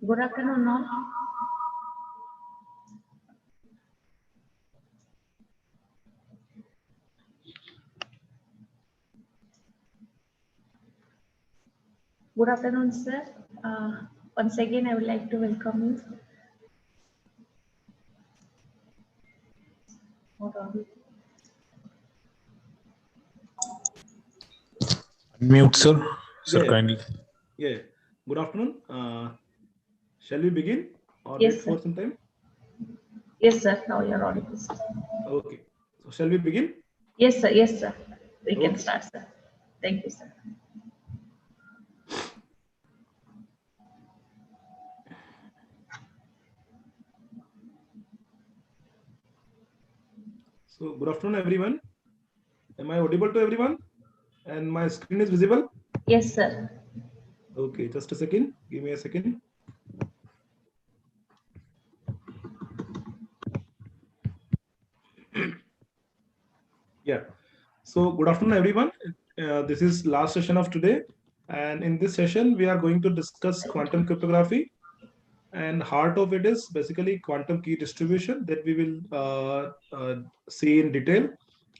Good afternoon, all. Good afternoon, sir. Once again, I would like to welcome you. Mute, sir. Sir, Yeah. kindly. Yeah. Good afternoon. Shall we begin or Yes, wait for sir. some time? Yes, sir. Now you're audible, sir. Okay. So shall we begin? Yes, sir. Yes, sir. We can Okay. start, sir. Thank you, sir. So good afternoon, everyone. Am I audible to everyone? And my screen is visible? Yes, sir. Okay, just a second. Give me a second. Yeah. So good afternoon, everyone. This is last session of today. And in this session, we are going to discuss quantum cryptography. And heart of it is basically quantum key distribution that we will see in detail.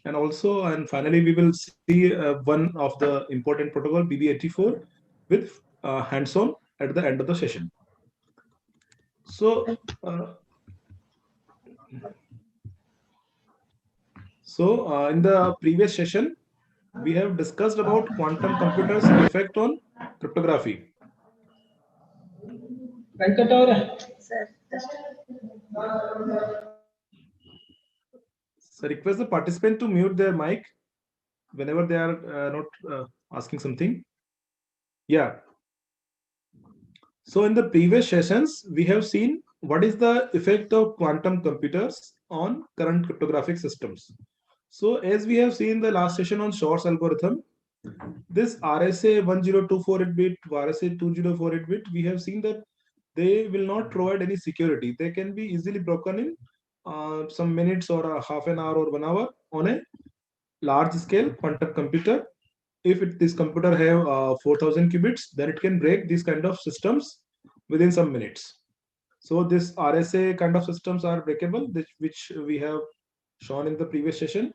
And also, and finally, we will see one of the important protocol, BB84, with hands-on at the end of the session. So, in the previous session, we have discussed about quantum computers' effect on cryptography. Sir, just So, request the participant to mute their mic whenever they are not asking something. Yeah. So in the previous sessions, we have seen what is the effect of quantum computers on current cryptographic systems. So as we have seen the last session on Shor's algorithm, this RSA 1024-bit, RSA 2048-bit, we have seen that they will not provide any security. They can be easily broken in some minutes or a half an hour or 1 hour on a large scale quantum computer. If this computer have 4000 qubits, then it can break these kind of systems within some minutes. So this RSA kind of systems are breakable, which we have shown in the previous session.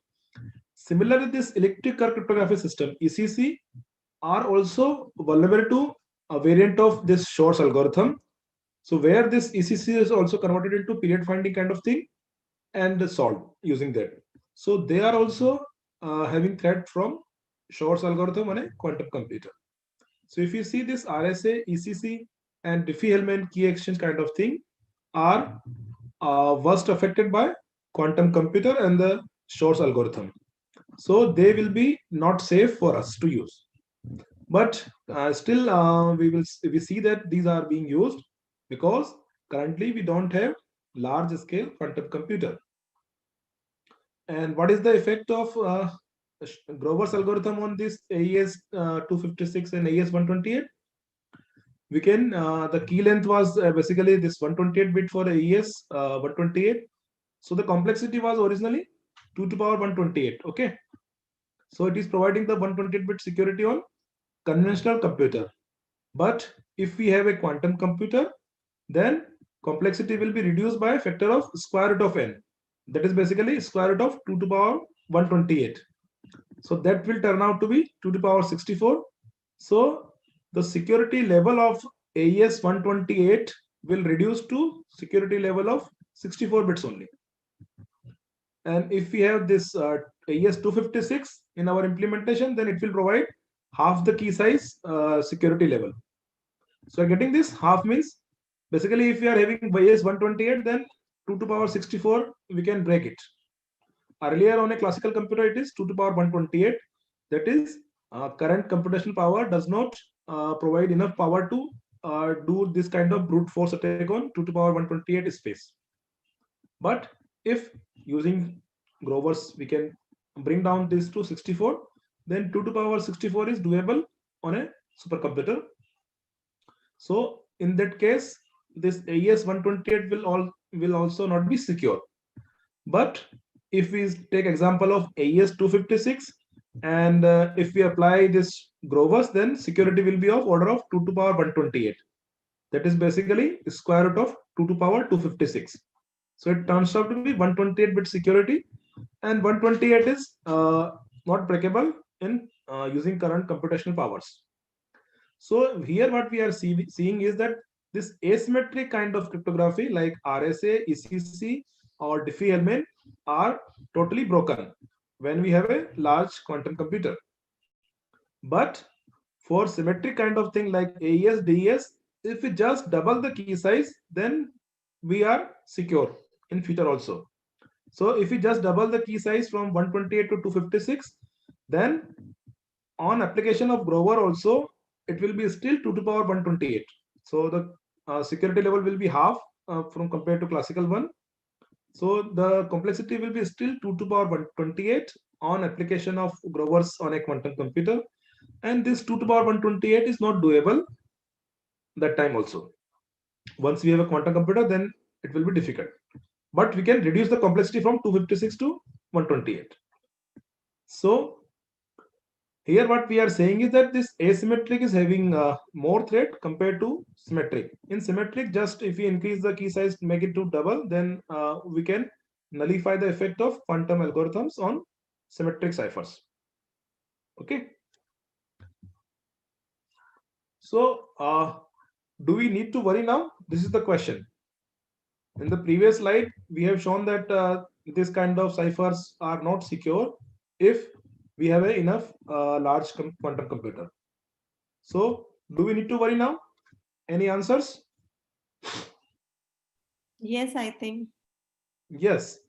Similarly, this electric current cryptography system, ECC, are also vulnerable to a variant of this Shor's algorithm. So where this ECC is also converted into period finding kind of thing and solved using that. So they are also having threat from Shor's algorithm on a quantum computer. So if you see this RSA, ECC, and Diffie-Hellman key exchange kind of thing are worst affected by quantum computer and the Shor's algorithm. So they will be not safe for us to use. But still, we see that these are being used because currently we don't have large scale quantum computer. And what is the effect of Grover's algorithm on this AES 256 and AES 128? We can, the key length was basically this 128 bit for AES 128. So the complexity was originally 2 to power 128. Okay. So it is providing the 128 bit security on conventional computer. But if we have a quantum computer, then complexity will be reduced by a factor of square root of n. That is basically square root of 2 to power 128. So that will turn out to be 2 to power 64. So the security level of AES 128 will reduce to security level of 64 bits only. And if we have this AES 256 in our implementation, then it will provide half the key size security level. So getting this half means basically if we are having AES 128, then 2 to power 64, we can break it. Earlier on a classical computer, it is 2 to power 128. That is, current computational power does not provide enough power to do this kind of brute force attack on 2 to power 128 space. But if using Grover's, we can bring down this to 64, then 2 to power 64 is doable on a supercomputer. So in that case, this AES 128 will also not be secure. But if we take example of AES 256, and if we apply this Grover's, then security will be of order of 2 to power 128. That is basically square root of 2 to power 256. So it turns out to be 128-bit security, and 128 is not breakable in using current computational powers. So here what we are seeing is that this asymmetric kind of cryptography like RSA, ECC, or Diffie-Hellman are totally broken when we have a large quantum computer. But for symmetric kind of thing like AES, DES, if we just double the key size, then we are secure in future also. So if we just double the key size from 128 to 256, then on application of Grover also, it will be still 2 to power 128. So the security level will be half from compared to classical one. So the complexity will be still 2 to power 128 on application of Grover's on a quantum computer. And this 2 to power 128 is not doable that time also. Once we have a quantum computer, then it will be difficult. But we can reduce the complexity from 256 to 128. So here what we are saying is that this asymmetric is having more threat compared to symmetric. In symmetric, just if we increase the key size, make it to double, then we can nullify the effect of quantum algorithms on symmetric ciphers. Okay. So do we need to worry now? This is the question. In the previous slide, we have shown that this kind of ciphers are not secure if we have enough large quantum computer. So do we need to worry now? Any answers? Yes, I think. Yes,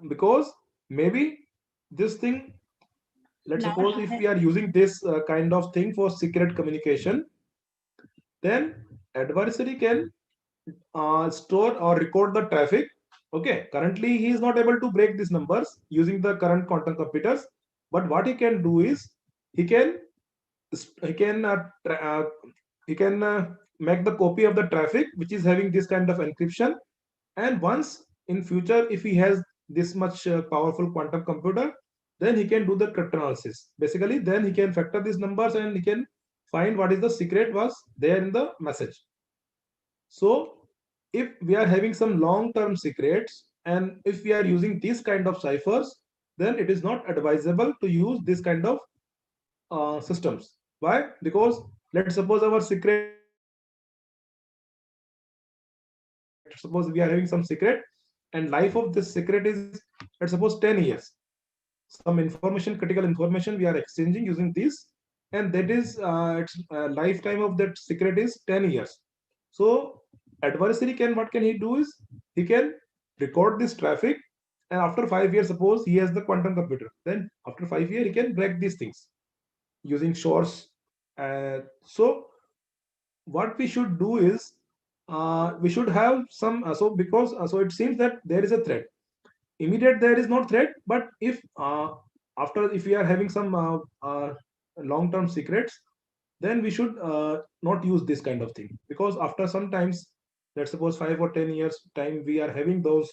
because maybe this thing, let's suppose if we are using this kind of thing for secret communication, then adversary can store or record the traffic. Okay, currently he is not able to break these numbers using the current quantum computers, but what he can do is he can make the copy of the traffic which is having this kind of encryption, and once in future if he has this much powerful quantum computer, then he can do the cryptanalysis. Basically, then he can factor these numbers and he can find what is the secret was there in the message. So if we are having some long-term secrets and if we are using these kind of ciphers, then it is not advisable to use this kind of systems. Why? Because let's suppose our secret, suppose we are having some secret and life of this secret is, let's suppose 10 years. Some information, critical information we are exchanging using this, and that is its lifetime of that secret is 10 years. So adversary can, what can he do is he can record this traffic, and after 5 years, suppose he has the quantum computer, then after 5 years he can break these things using shorts. So what we should do is we should have some so because so it seems that there is a threat. Immediate there is no threat, but if after if we are having some long-term secrets, then we should not use this kind of thing, because after sometimes, let's suppose 5 or 10 years time we are having those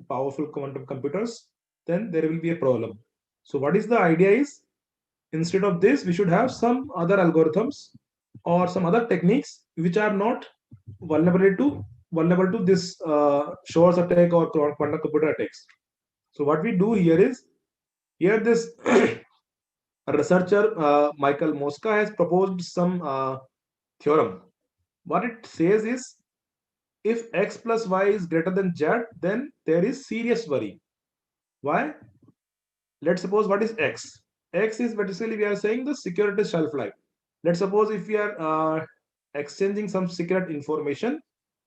powerful quantum computers, then there will be a problem. So what is the idea is, instead of this we should have some other algorithms or some other techniques which are not vulnerable to this Shor's attack or quantum computer attacks. So what we do here is, here this researcher Michael Mosca has proposed some theorem. What it says is, if x plus y is greater than z, then there is serious worry. Why? Let's suppose what is x? X is basically we are saying the security shelf life. Let's suppose if we are exchanging some secret information,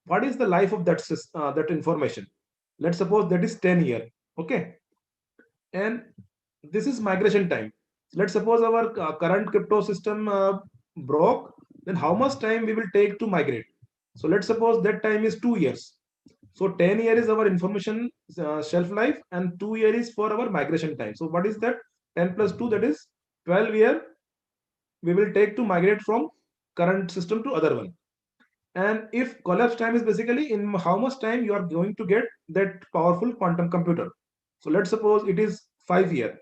what is the life of that that information? Let's suppose that is 10 years. Okay, and this is migration time. Let's suppose our current crypto system broke, then how much time we will take to migrate? So let's suppose that time is 2 years. So 10 years is our information shelf life, and 2 years is for our migration time. So what is that? 10 plus 2, that is 12 years we will take to migrate from current system to other one. And if collapse time is basically in how much time you are going to get that powerful quantum computer. So let's suppose it is 5 years.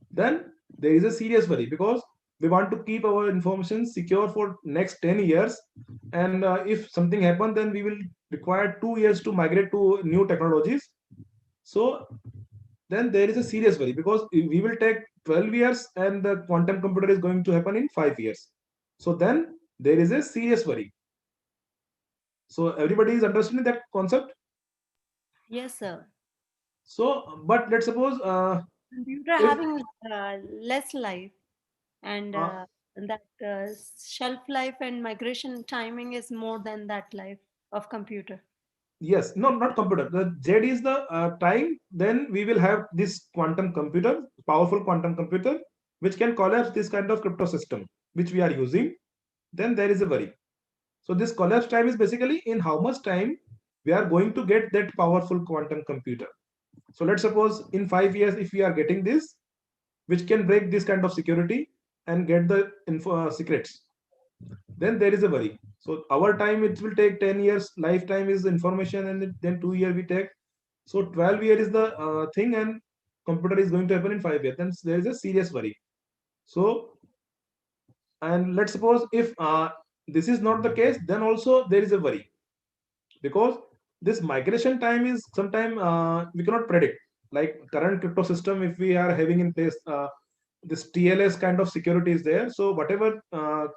Then there is a serious worry, because we want to keep our information secure for next 10 years, and if something happens, then we will require 2 years to migrate to new technologies. So then there is a serious worry, because we will take 12 years and the quantum computer is going to happen in 5 years. So then there is a serious worry. So everybody is understanding that concept. Yes, sir. So but let's suppose Computer if having less life, and uh, that shelf life and migration timing is more than that life of computer. yes, no, not computer. The Z is the time. Then we will have this quantum computer, powerful quantum computer, which can collapse this kind of crypto system which we are using. Then there is a worry. So this collapse time is basically in how much time we are going to get that powerful quantum computer. So let's suppose in 5 years, if we are getting this, which can break this kind of security and get the secrets, then there is a worry. So our time, it will take 10 years. Lifetime is information, and then 2 years we take. So 12 years is the thing, and computer is going to happen in 5 years. Then there is a serious worry. So, and let's suppose if this is not the case, then also there is a worry, because this migration time is sometime we cannot predict. Like current crypto system, if we are having in place this TLS kind of security is there. So whatever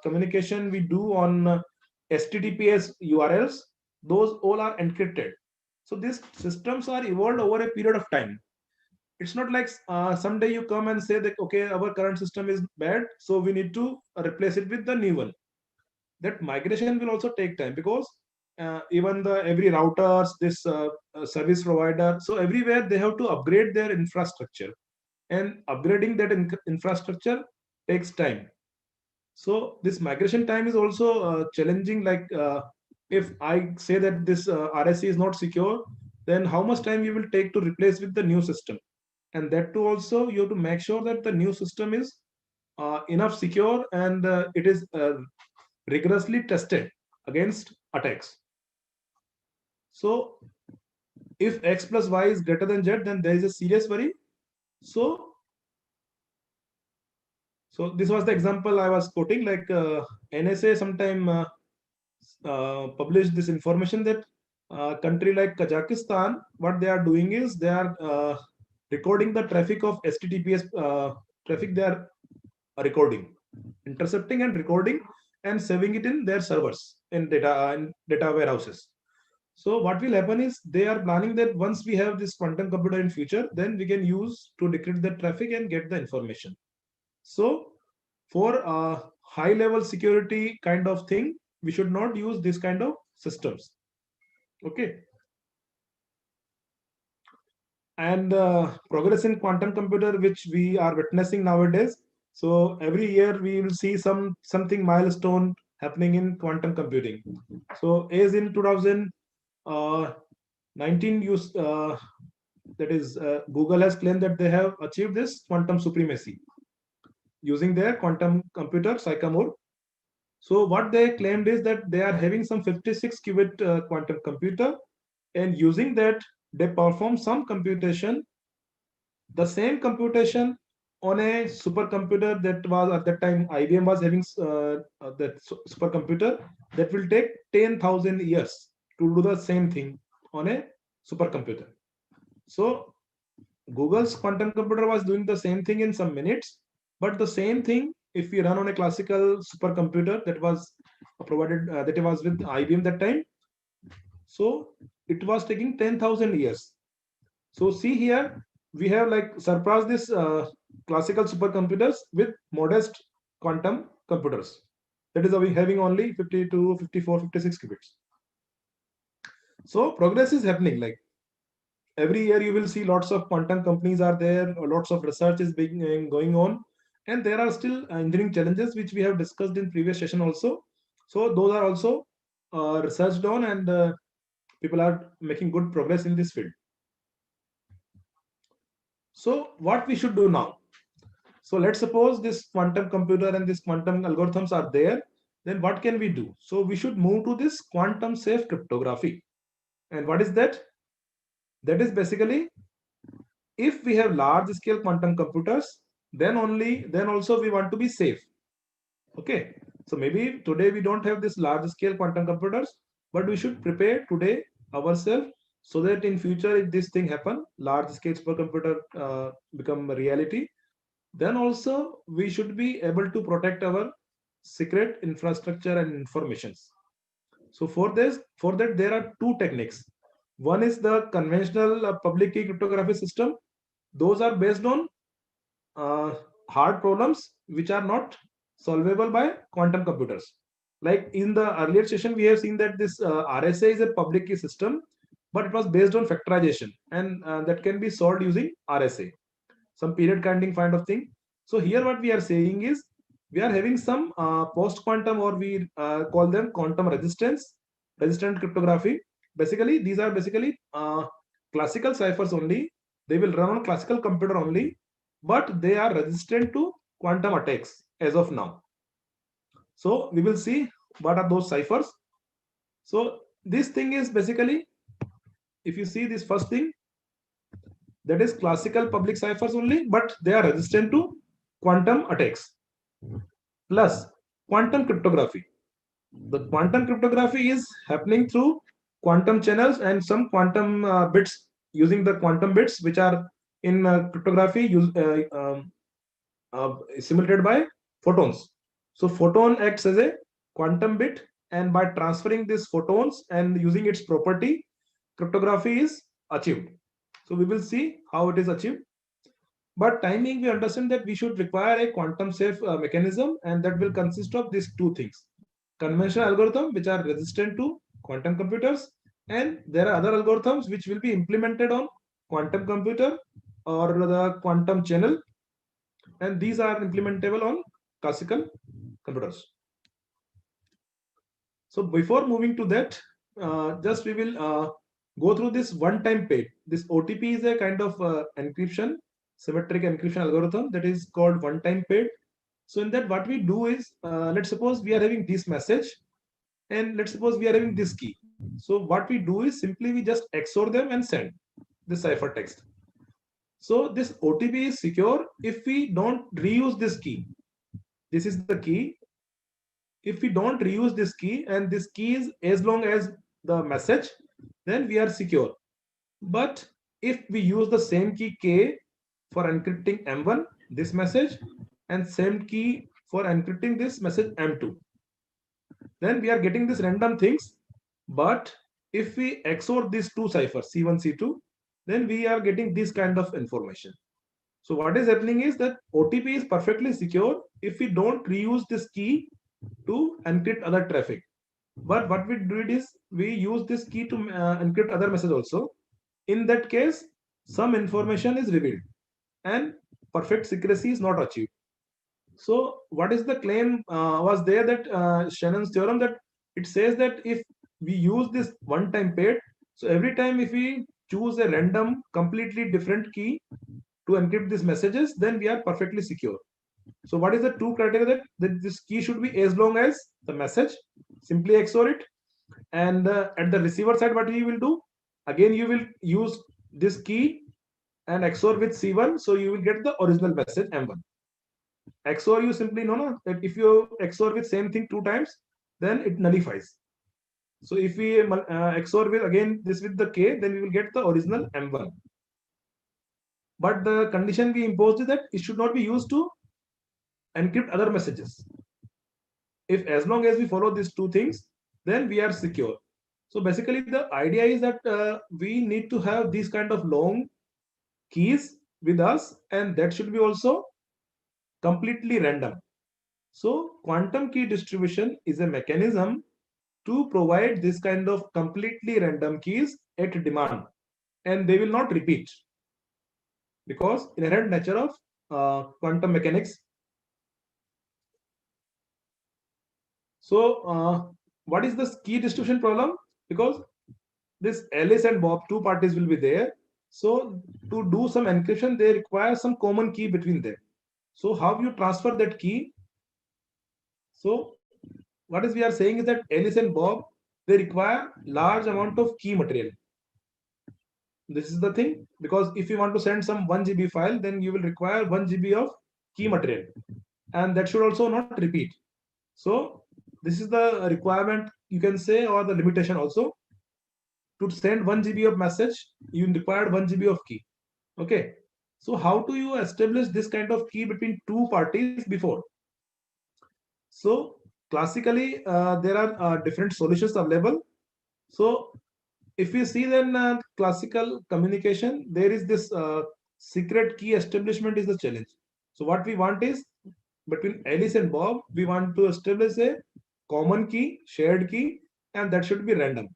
communication we do on HTTPS URLs, those all are encrypted. So these systems are evolved over a period of time. It's not like someday you come and say that, okay, our current system is bad, so we need to replace it with the new one. That migration will also take time, because even the every routers, this service provider, so everywhere they have to upgrade their infrastructure, and upgrading that infrastructure takes time. So this migration time is also challenging. Like if I say that this RSC is not secure, then how much time you will take to replace with the new system, and that too also you have to make sure that the new system is enough secure, and it is rigorously tested against attacks. So if x plus y is greater than z, then there is a serious worry. So this was the example I was quoting. Like NSA sometime published this information that country like Kazakhstan, what they are doing is they are recording the traffic of HTTPS traffic. They are recording, intercepting and recording, and saving it in their servers in data warehouses. So what will happen is they are planning that once we have this quantum computer in future, then we can use to decrypt the traffic and get the information. So for a high level security kind of thing, we should not use this kind of systems. Okay. And progress in quantum computer, which we are witnessing nowadays. So every year we will see something milestone happening in quantum computing. So as in 2019, that is Google has claimed that they have achieved this quantum supremacy using their quantum computer Sycamore. So what they claimed is that they are having some 56 qubit quantum computer, and using that they perform some computation, the same computation on a supercomputer that was at that time IBM was having that supercomputer that will take 10,000 years to do the same thing on a supercomputer. So Google's quantum computer was doing the same thing in some minutes, but the same thing if we run on a classical supercomputer that was provided that was with IBM that time, so it was taking 10,000 years. So see here, we have like surpassed this classical supercomputers with modest quantum computers. That is, we having only 52, 54, 56 qubits. So progress is happening. Like every year you will see lots of quantum companies are there, lots of research is being going on, and there are still engineering challenges which we have discussed in previous session also. So those are also researched on, and people are making good progress in this field. So what we should do now? So let's suppose this quantum computer and this quantum algorithms are there, then what can we do? So we should move to this quantum safe cryptography. And what is that? That is basically, if we have large scale quantum computers, then also we want to be safe. Okay, so maybe today we don't have this large scale quantum computers, but we should prepare today ourselves so that in future if this thing happen, large scale supercomputer become a reality, then also we should be able to protect our secret infrastructure and informations. So for that there are two techniques. One is the conventional public key cryptography system. Those are based on uh, hard problems which are not solvable by quantum computers. Like in the earlier session, we have seen that this RSA is a public key system, but it was based on factorization, and that can be solved using RSA, some period counting kind of thing. So here what we are saying is we are having some post quantum, or we call them quantum resistant cryptography. Basically, these are basically classical ciphers only. They will run on classical computer only, but they are resistant to quantum attacks as of now. So we will see what are those ciphers. So this thing is basically, if you see this first thing, that is classical public ciphers only, but they are resistant to quantum attacks. Plus quantum cryptography. The quantum cryptography is happening through quantum channels and some quantum bits, using the quantum bits which are in cryptography simulated by photons. So photon acts as a quantum bit, and by transferring these photons and using its property, cryptography is achieved. So we will see how it is achieved. But timing, we understand that we should require a quantum safe mechanism, and that will consist of these two things: conventional algorithms which are resistant to quantum computers, and there are other algorithms which will be implemented on quantum computer or the quantum channel, and these are implementable on classical computers. So before moving to that, just we will go through this one-time paid. This OTP is a kind of encryption, symmetric encryption algorithm that is called one-time paid. So in that, what we do is, let's suppose we are having this message, and let's suppose we are having this key. So what we do is simply we just XOR them and send the cipher text. So this OTP is secure if we don't reuse this key. This is the key. If we don't reuse this key, and this key is as long as the message, then we are secure. But if we use the same key K for encrypting M1, this message, and same key for encrypting this message M2, then we are getting this random things. But if we XOR these two ciphers, C1, C2, then we are getting this kind of information. So what is happening is that OTP is perfectly secure if we don't reuse this key to encrypt other traffic. But what we did is we use this key to encrypt other message also. In that case, some information is revealed and perfect secrecy is not achieved. So what is the claim was there, that Shannon's theorem, that it says that if we use this one-time paid, so every time if we choose a random completely different key to encrypt these messages, then we are perfectly secure. So what is the two criteria? That this key should be as long as the message, simply XOR it, and at the receiver side what you will do, again you will use this key and XOR with C1, so you will get the original message M1. XOR, you simply know that if you XOR with same thing two times, then it nullifies. So if we XOR with again this with the K, then we will get the original M1. But the condition we imposed is that it should not be used to encrypt other messages. If as long as we follow these two things, then we are secure. So basically the idea is that we need to have these kind of long keys with us, and that should be also completely random. So quantum key distribution is a mechanism to provide this kind of completely random keys at demand, and they will not repeat, because inherent nature of quantum mechanics. So what is the key distribution problem? Because this Alice and Bob, two parties will be there. So to do some encryption, they require some common key between them. So how you transfer that key? So what is we are saying is that Alice and Bob, they require large amount of key material. This is the thing, because if you want to send some 1 GB file, then you will require 1 GB of key material, and that should also not repeat. So this is the requirement, you can say, or the limitation also. To send 1 GB of message, you required 1 GB of key. Okay. So how do you establish this kind of key between two parties before? So classically, there are different solutions available. So if you see, then classical communication, there is this secret key establishment is the challenge. So what we want is, between Alice and Bob, we want to establish a common key, shared key, and that should be random.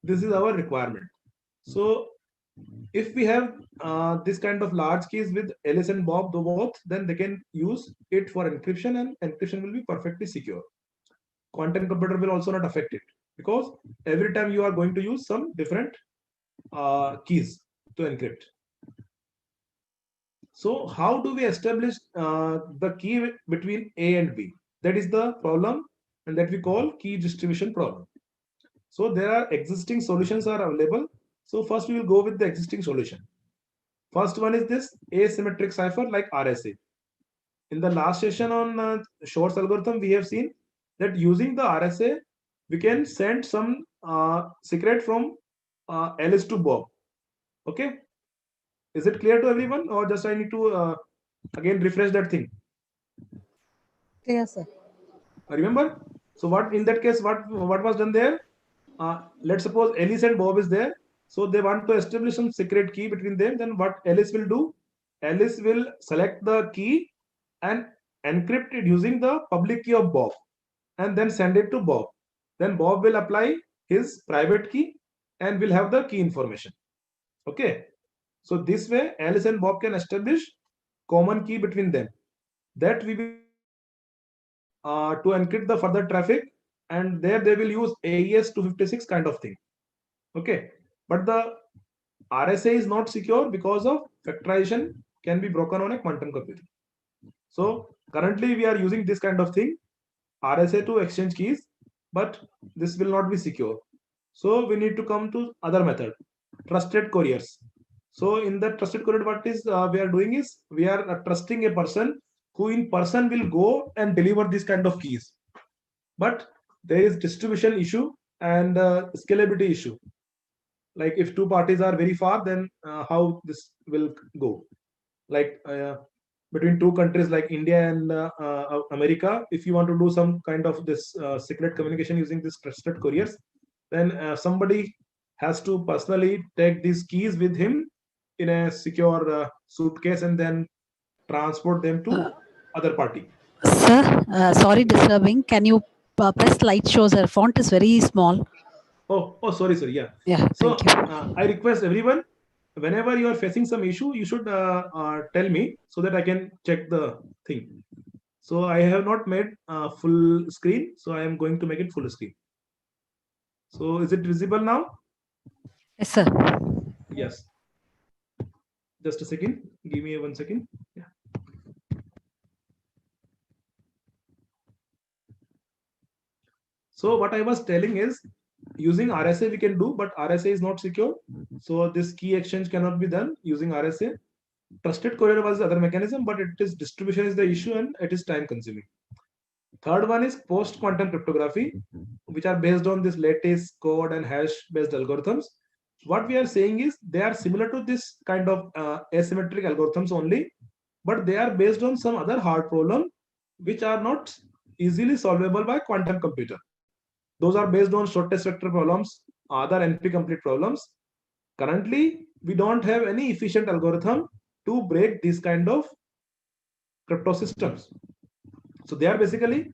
This is our requirement. So if we have this kind of large keys with Alice and Bob both, then they can use it for encryption, and encryption will be perfectly secure. Quantum computer will also not affect it, because every time you are going to use some different keys to encrypt. So how do we establish the key between A and B? That is the problem, and that we call key distribution problem. So there are existing solutions are available. So first we will go with the existing solution. First one is this asymmetric cipher like RSA. In the last session on Shor's algorithm, we have seen that using the RSA, we can send some secret from Alice to Bob. Okay. Is it clear to everyone, or just I need to again refresh that thing? Clear, sir. Remember? So what in that case, what was done there? Let's suppose Alice and Bob is there. So they want to establish some secret key between them. Then what Alice will do? Alice will select the key and encrypt it using the public key of Bob, and then send it to Bob. Then Bob will apply his private key and will have the key information. Okay. So this way, Alice and Bob can establish common key between them. That we will to encrypt the further traffic, and there they will use AES 256 kind of thing. Okay. But the RSA is not secure because of factorization can be broken on a quantum computer. So currently we are using this kind of thing, RSA to exchange keys, but this will not be secure. So we need to come to other method, trusted couriers. So in the trusted courier, what is we are doing is we are trusting a person who in person will go and deliver this kind of keys. But there is distribution issue and scalability issue. Like if two parties are very far, then how this will go? Like between two countries like India and America, if you want to do some kind of this secret communication using this trusted couriers, then somebody has to personally take these keys with him in a secure suitcase and then transport them to other party. Sir, sorry disturbing. Can you press slideshow? Sir, font is very small. Oh, sorry, sir. Yeah. Yeah, So thank you. I request everyone, whenever you are facing some issue, you should tell me so that I can check the thing. So I have not made full screen, so I am going to make it full screen. So is it visible now? Yes, sir. Yes. Just a second. Give me 1 second. Yeah. So what I was telling is, using RSA we can do, but RSA is not secure. So this key exchange cannot be done using RSA. Trusted courier was the other mechanism, but it is distribution is the issue and it is time consuming. Third one is post quantum cryptography, which are based on this lattice code and hash based algorithms. What we are saying is they are similar to this kind of asymmetric algorithms only, but they are based on some other hard problem which are not easily solvable by quantum computer. Those are based on shortest vector problems, other NP complete problems. Currently, we don't have any efficient algorithm to break this kind of crypto systems. So they are basically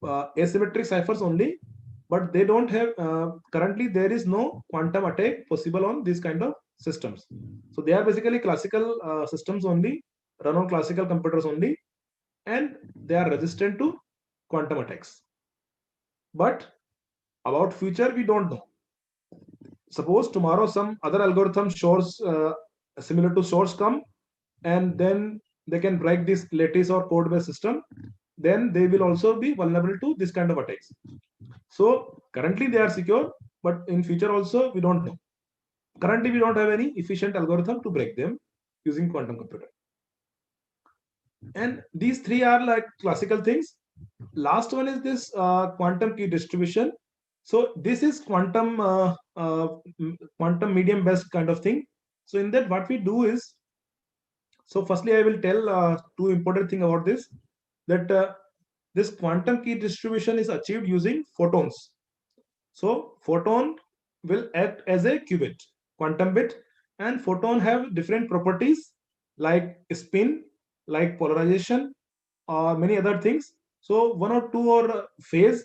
asymmetric ciphers only, but they don't have currently there is no quantum attack possible on these kind of systems. So they are basically classical systems only, run on classical computers only, and they are resistant to quantum attacks. But about future, we don't know. Suppose tomorrow some other algorithm Shor's similar to Shor's come, and then they can break this lattice or code-based system, then they will also be vulnerable to this kind of attacks. So currently they are secure, but in future also we don't know. Currently we don't have any efficient algorithm to break them using quantum computer. And these three are like classical things. last one is this quantum key distribution. So this is quantum medium best kind of thing. So in that, what we do is, so firstly, I will tell two important thing about this, that this quantum key distribution is achieved using photons. So photon will act as a qubit, quantum bit, and photon have different properties like spin, like polarization, or many other things. So one or two or phase,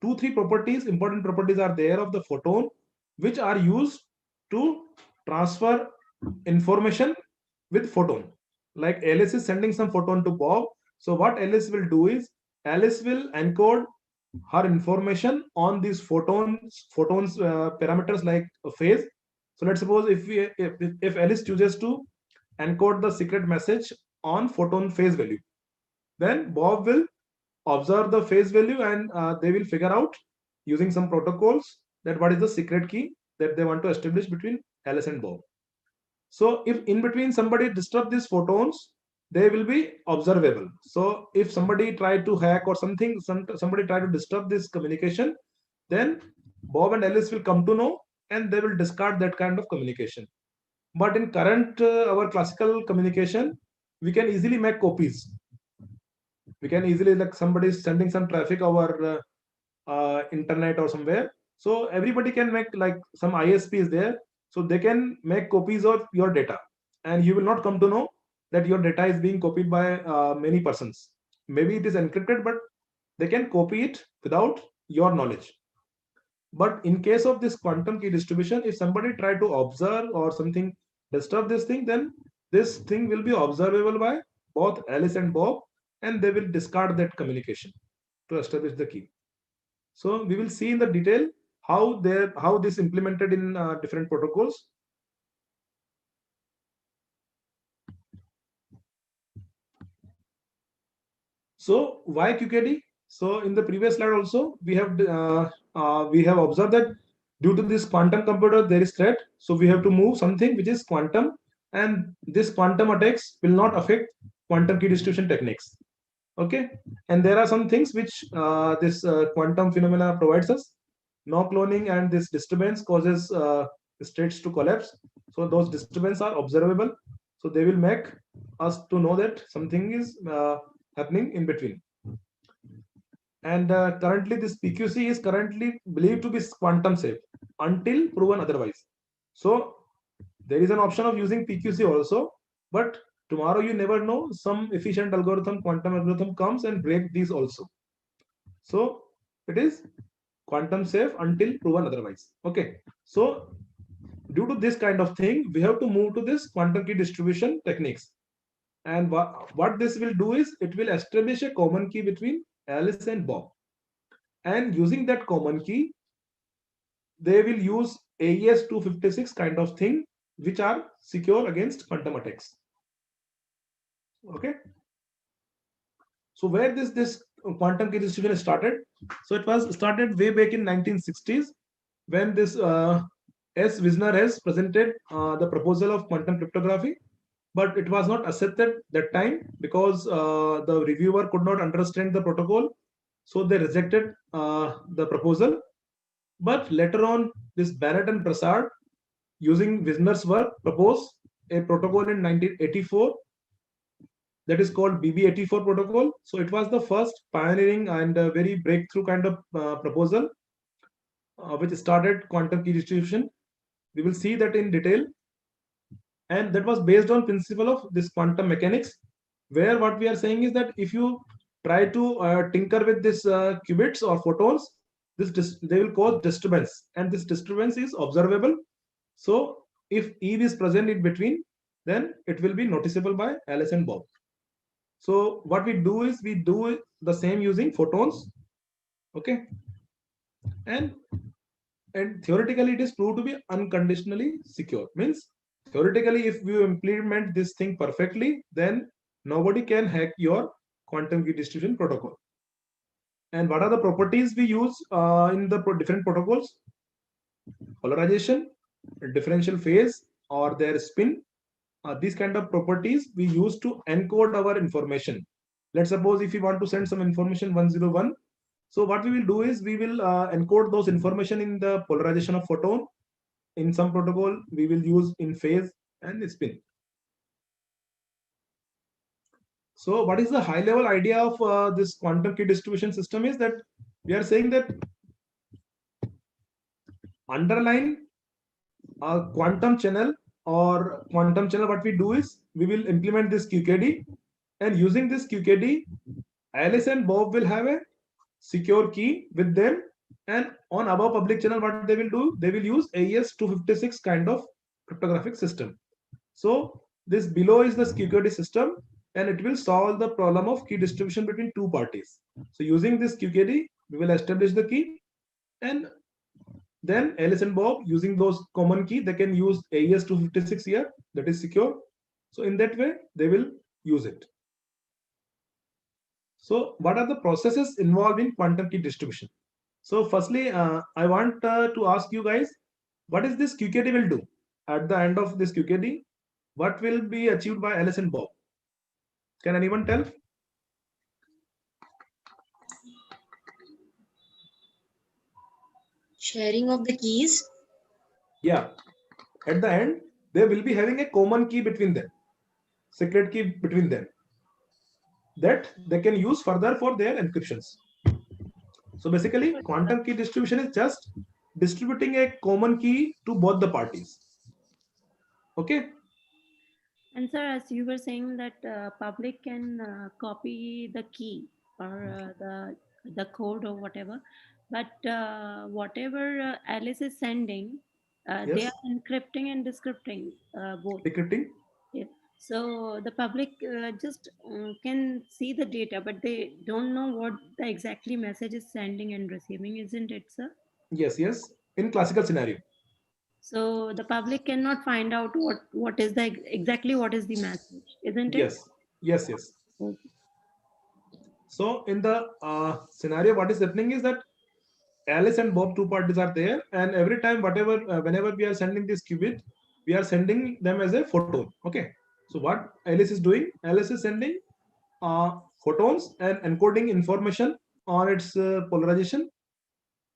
two, three properties, important properties are there of the photon, which are used to transfer information with photon. Like Alice is sending some photon to Bob. So what Alice will do is, Alice will encode her information on these photons parameters like a phase. So let's suppose if Alice chooses to encode the secret message on photon phase value, then Bob will observe the phase value, and they will figure out using some protocols that what is the secret key that they want to establish between Alice and Bob. So if in between somebody disturb these photons, they will be observable. So if somebody try to hack or something, somebody try to disturb this communication, then Bob and Alice will come to know, and they will discard that kind of communication. But in current our classical communication, we can easily make copies. We can easily, like somebody is sending some traffic over internet or somewhere. So everybody can make, like some ISP is there, so they can make copies of your data, and you will not come to know that your data is being copied by many persons. Maybe it is encrypted, but they can copy it without your knowledge. But in case of this quantum key distribution, if somebody try to observe or something disturb this thing, then this thing will be observable by both Alice and Bob, and they will discard that communication to establish the key. So we will see in the detail how this implemented in different protocols. So why QKD? So in the previous slide also we have observed that due to this quantum computer there is threat. So we have to move something which is quantum, and this quantum attacks will not affect quantum key distribution techniques. Okay, and there are some things which this quantum phenomena provides us. No cloning and this disturbance causes states to collapse. So those disturbances are observable. So they will make us to know that something is happening in between. And currently this PQC is currently believed to be quantum safe until proven otherwise. So there is an option of using PQC also, but tomorrow you never know, some efficient algorithm, quantum algorithm comes and break these also. So it is quantum safe until proven otherwise. Okay, so due to this kind of thing, we have to move to this quantum key distribution techniques. And what this will do is, it will establish a common key between Alice and Bob, and using that common key, they will use AES 256 kind of thing, which are secure against quantum attacks. Okay, so where this quantum key distribution started? So it was started way back in 1960s, when this S. Wisner has presented the proposal of quantum cryptography, but it was not accepted that time because the reviewer could not understand the protocol, so they rejected the proposal. But later on, this Barrett and Prasad, using Wisner's work, proposed a protocol in 1984 that is called BB84 protocol. So it was the first pioneering and very breakthrough kind of proposal which started quantum key distribution. We will see that in detail. And that was based on principle of this quantum mechanics, where what we are saying is that if you try to tinker with this qubits or photons, they will cause disturbance, and this disturbance is observable. So if Eve is present in between, then it will be noticeable by Alice and Bob. So what we do is, we do the same using photons. Okay, and theoretically it is proved to be unconditionally secure. Means theoretically, if you implement this thing perfectly, then nobody can hack your quantum key distribution protocol. And what are the properties we use in the different protocols? Polarization, differential phase, or their spin. These kind of properties we use to encode our information. Let's suppose if we want to send some information 101. So what we will do is we will encode those information in the polarization of photon. In some protocol, we will use in phase and spin. So what is the high level idea of this quantum key distribution system is that we are saying that underlying quantum channel what we do is we will implement this QKD, and using this QKD, Alice and Bob will have a secure key with them, and on above public channel what they will do, they will use AES 256 kind of cryptographic system. So this below is the QKD system, and it will solve the problem of key distribution between two parties. So using this QKD, we will establish the key, and then Alice and Bob, using those common key, they can use AES 256 here, that is secure. So in that way, they will use it. So what are the processes involved in quantum key distribution? So firstly, I want to ask you guys, what is this QKD will do? At the end of this QKD, what will be achieved by Alice and Bob? Can anyone tell? Sharing of the keys. Yeah. At the end, they will be having a common key between them, secret key between them, that they can use further for their encryptions. So basically, quantum key distribution is just distributing a common key to both the parties. Okay. And sir, as you were saying that public can copy the key or the code or whatever, but whatever Alice is sending, they Yes. are encrypting and decrypting both. Decrypting. Yeah. So the public just can see the data, but they don't know what the exactly message is sending and receiving, isn't it, sir? Yes, yes. In classical scenario. So the public cannot find out what is the exactly what is the message, isn't it? Yes, yes, yes. Okay. So in the scenario, what is happening is that Alice and Bob, two parties are there, and every time, whenever we are sending this qubit, we are sending them as a photon. Okay. So what Alice is doing? Alice is sending photons and encoding information on its polarization.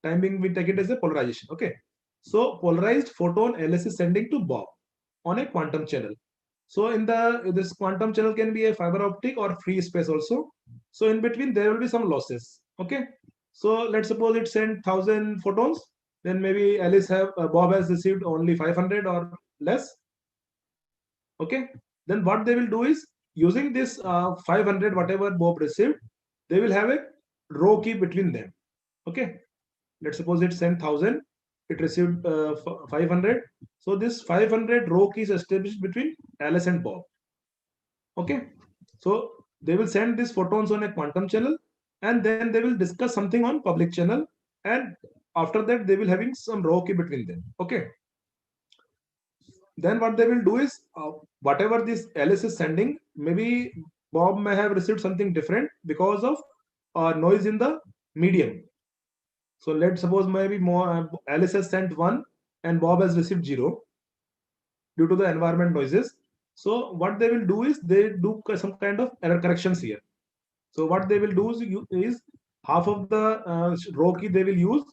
Time being, we take it as a polarization. Okay. So polarized photon Alice is sending to Bob on a quantum channel. So in this quantum channel can be a fiber optic or free space also. So in between there will be some losses. Okay. So let's suppose it sent 1000 photons. Then maybe Bob has received only 500 or less. Okay. Then what they will do is, using this 500 whatever Bob received, they will have a row key between them. Okay. Let's suppose it sent 1000. It received 500. So this 500 row key is established between Alice and Bob. Okay. So they will send these photons on a quantum channel, and then they will discuss something on public channel, and after that they will having some row key between them. Okay. Then what they will do is, whatever this Alice is sending, maybe Bob may have received something different because of noise in the medium. So let's suppose maybe Alice has sent 1 and Bob has received 0 due to the environment noises. So what they will do is they do some kind of error corrections here. So what they will do is half of the row key they will use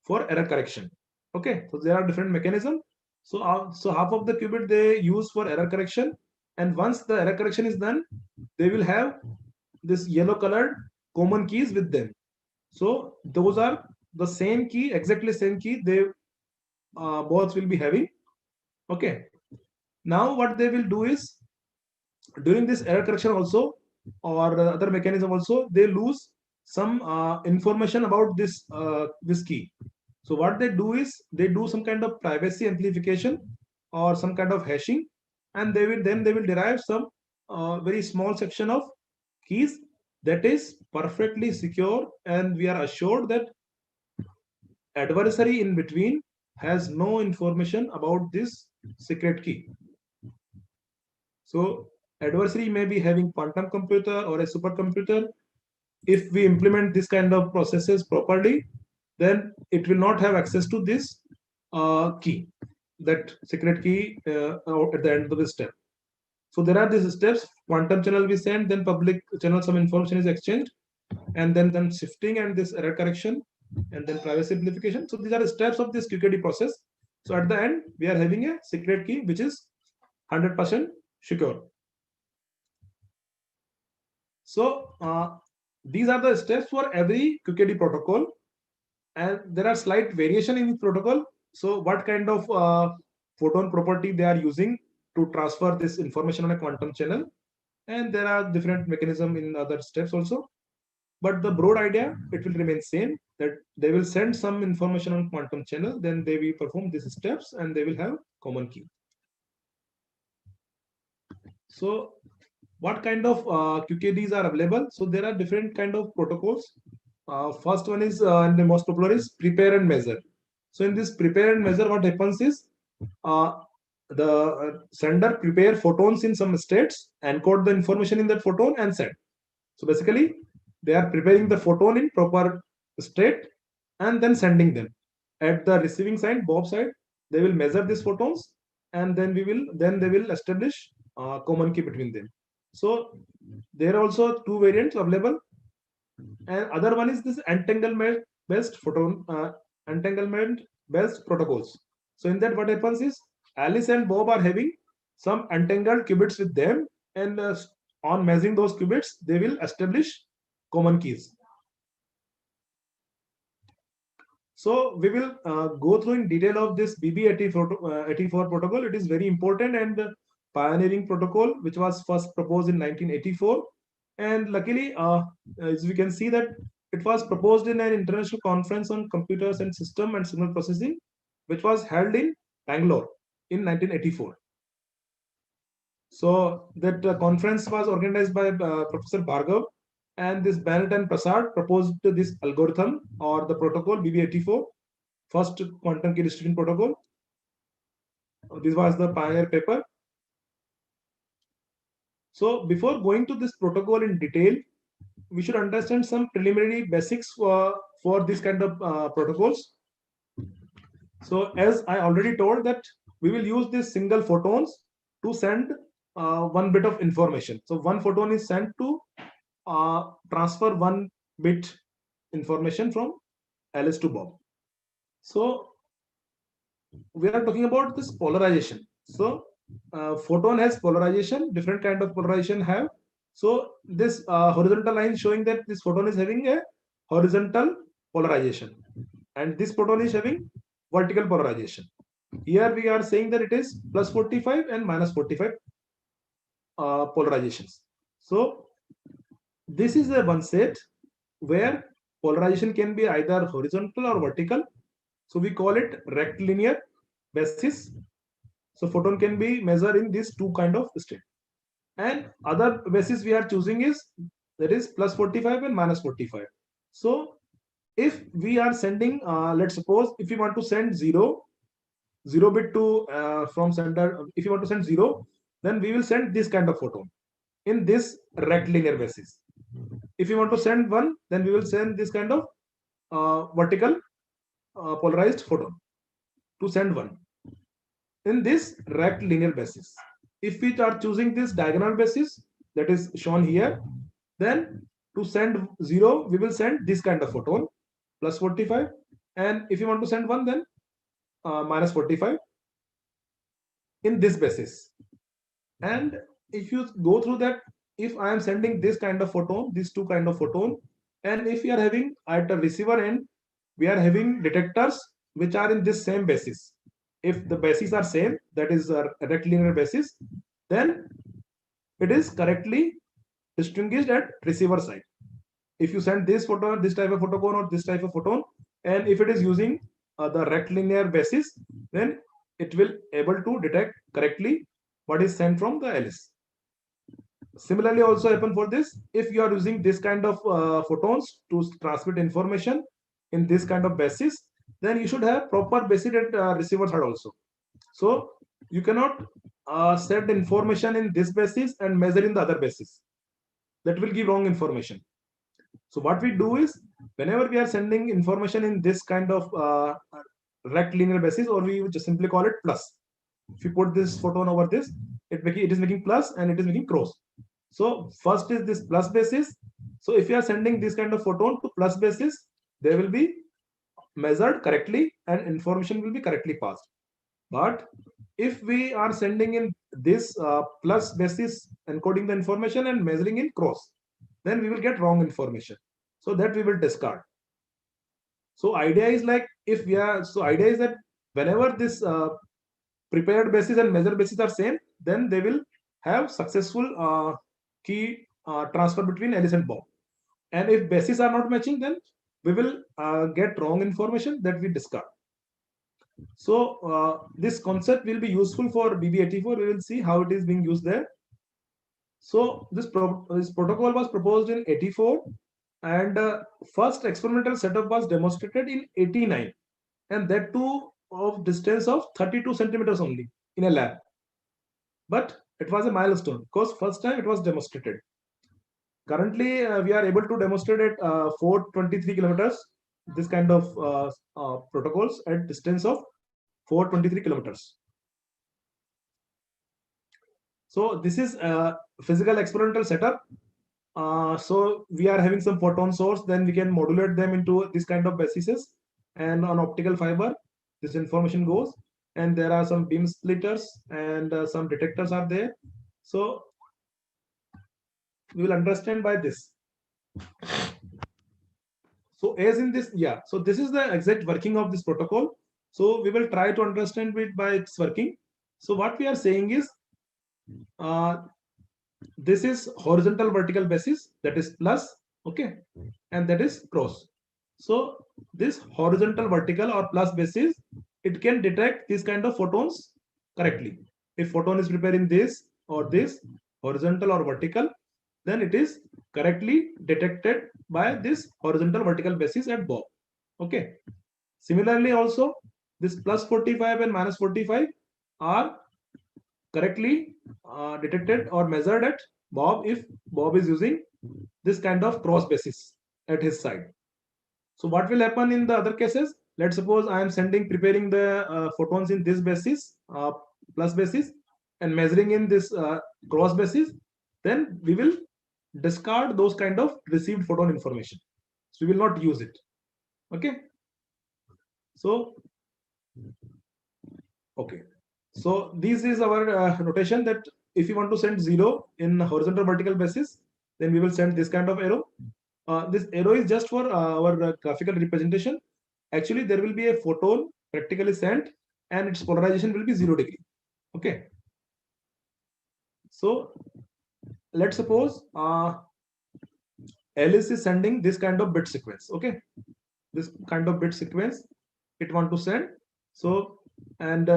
for error correction. Okay, so there are different mechanisms. So half of the qubit they use for error correction, and once the error correction is done, they will have this yellow colored common keys with them. So those are the same key, exactly same key they both will be having. Okay. Now what they will do is, during this error correction also, or other mechanism also, they lose some information about this key. So what they do is they do some kind of privacy amplification or some kind of hashing, and they will derive some very small section of keys that is perfectly secure, and we are assured that adversary in between has no information about this secret key. So adversary may be having quantum computer or a supercomputer. If we implement this kind of processes properly, then it will not have access to this key, that secret key at the end of the step. So there are these steps. Quantum channel we send, then public channel some information is exchanged, and then shifting and this error correction, and then privacy simplification. So these are the steps of this QKD process. So at the end, we are having a secret key which is 100% secure. So these are the steps for every QKD protocol, and there are slight variation in the protocol. So what kind of photon property they are using to transfer this information on a quantum channel, and there are different mechanism in other steps also. But the broad idea, it will remain same, that they will send some information on quantum channel, then they will perform these steps and they will have common key. So what kind of QKDs are available? So there are different kind of protocols. First one is, and the most popular is prepare and measure. So in this prepare and measure, what happens is the sender prepare photons in some states, encode the information in that photon and send. So basically, they are preparing the photon in proper state and then sending them. At the receiving side, Bob side, they will measure these photons, and then they will establish common key between them. So there are also two variants available, and other one is this entanglement based protocols. So in that, what happens is Alice and Bob are having some entangled qubits with them, and on measuring those qubits, they will establish common keys. So we will go through in detail of this BB84 protocol. It is very important and pioneering protocol, which was first proposed in 1984. And luckily, as we can see that it was proposed in an international conference on computers and system and signal processing, which was held in Bangalore in 1984. So that conference was organized by Professor Bhargav, and this Bennett and Prasad proposed this algorithm or the protocol BB84, first quantum key distribution protocol. This was the pioneer paper. So before going to this protocol in detail, we should understand some preliminary basics for this kind of protocols. So as I already told that we will use these single photons to send one bit of information. So one photon is sent to transfer one bit information from Alice to Bob. So we are talking about this polarization. So photon has polarization, different kind of polarization have. So this horizontal line showing that this photon is having a horizontal polarization, and this photon is having vertical polarization. Here we are saying that it is plus 45 and minus 45 polarizations. So this is a one set where polarization can be either horizontal or vertical. So we call it rectilinear basis. So photon can be measured in these two kind of state. And other basis we are choosing is, that is plus 45 and minus 45. So if we are sending, let's suppose if you want to send zero bit to from sender, if you want to send 0, then we will send this kind of photon in this rectilinear basis. If you want to send 1, then we will send this kind of vertical polarized photon to send 1 in this rectilinear basis. If we are choosing this diagonal basis, that is shown here, then to send 0, we will send this kind of photon plus 45, and if you want to send 1, then minus 45 in this basis. And if you go through that, if I am sending this kind of photon, these two kind of photon, and if we are having at the receiver end, we are having detectors which are in this same basis. If the bases are same, that is a rectilinear basis, then it is correctly distinguished at receiver side. If you send this photon, this type of photon, or this type of photon, and if it is using the rectilinear basis, then it will able to detect correctly what is sent from the Alice. Similarly, also happen for this. If you are using this kind of photons to transmit information in this kind of basis, then you should have proper basis at receiver side also. So you cannot set information in this basis and measure in the other basis. That will give wrong information. So what we do is, whenever we are sending information in this kind of rectilinear basis, or we just simply call it plus. If you put this photon over this, it is making plus and it is making cross. So first is this plus basis. So if you are sending this kind of photon to plus basis, they will be measured correctly and information will be correctly passed. But if we are sending in this plus basis, encoding the information and measuring in cross, then we will get wrong information. So that we will discard. So idea is like, if we are, so idea is that whenever this prepared basis and measured basis are same, then they will have successful key transfer between Alice and Bob. And if bases are not matching, then we will get wrong information that we discard. So this concept will be useful for BB84. We will see how it is being used there. So this protocol was proposed in 84, and first experimental setup was demonstrated in 89, and that too of distance of 32 centimeters only in a lab. But it was a milestone because first time it was demonstrated. Currently, we are able to demonstrate at 423 kilometers this kind of protocols at distance of 423 kilometers. So this is a physical experimental setup. So we are having some photon source, then we can modulate them into this kind of bases, and on optical fiber, this information goes, and there are some beam splitters and some detectors are there. So we will understand by this. So as in this, yeah, so this is the exact working of this protocol. So we will try to understand it by its working. So what we are saying is, this is horizontal vertical basis, that is plus, okay, and that is cross. So this horizontal vertical or plus basis, it can detect this kind of photons correctly. If photon is preparing this or this, horizontal or vertical, then it is correctly detected by this horizontal vertical basis at Bob. Okay. Similarly, also this plus 45 and minus 45 are correctly detected or measured at Bob if Bob is using this kind of cross basis at his side. So what will happen in the other cases? Let's suppose I am preparing the photons in this basis, plus basis, and measuring in this cross basis. Then we will discard those kind of received photon information. So we will not use it. Okay. So, okay. So this is our notation that if you want to send 0 in horizontal vertical basis, then we will send this kind of arrow. This arrow is just for our graphical representation. Actually, there will be a photon practically sent, and its polarization will be 0 degree. Okay. So let's suppose Alice is sending this kind of bit sequence. Okay, this kind of bit sequence it want to send. So and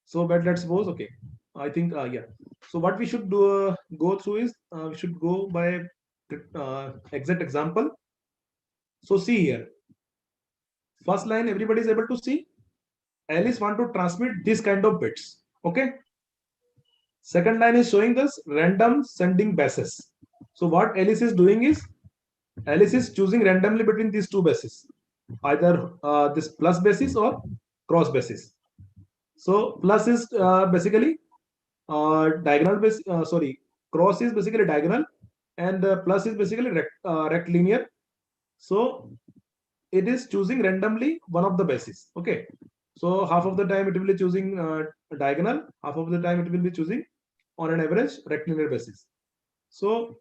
so, but let's suppose, okay, I think yeah. So what we should do go through is we should go by exact example. So see here, first line everybody is able to see. Alice want to transmit this kind of bits. Okay. Second line is showing us random sending bases. So what Alice is doing is, Alice is choosing randomly between these two bases, either this plus basis or cross basis. So plus is basically diagonal base. Sorry, cross is basically diagonal, and plus is basically rectilinear. So it is choosing randomly one of the bases. Okay. So half of the time it will be choosing diagonal, half of the time it will be choosing on an average rectilinear basis. So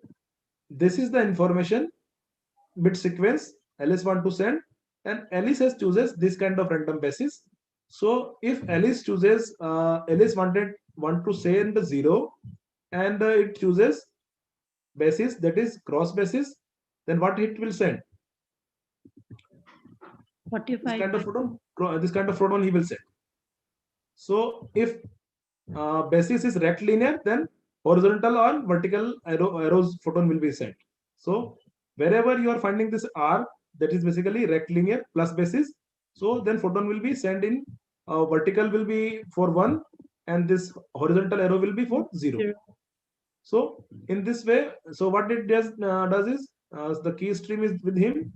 this is the information bit sequence Alice want to send, and Alice has chooses this kind of random basis. So if Alice chooses Alice want to send the 0, and it chooses basis that is cross basis, then what it will send? 45. This kind of photon he will send. So if basis is rectilinear, then horizontal or vertical arrows photon will be sent. So wherever you are finding this R, that is basically rectilinear plus basis, so then photon will be sent in vertical will be for 1, and this horizontal arrow will be for 0. So in this way, so what it does is the key stream is with him.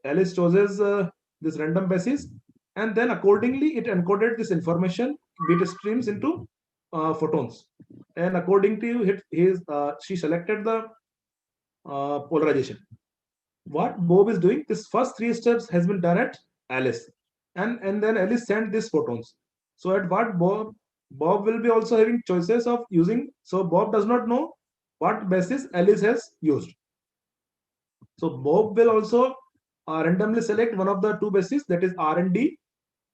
Alice chooses this random basis, and then accordingly it encoded this information bit streams into photons, and according to she selected the polarization. What Bob is doing, this first 3 steps has been done at Alice, and then Alice sent these photons. So at what Bob will be also having choices of using. So Bob does not know what basis Alice has used. So Bob will also randomly select one of the 2 bases, that is R and D.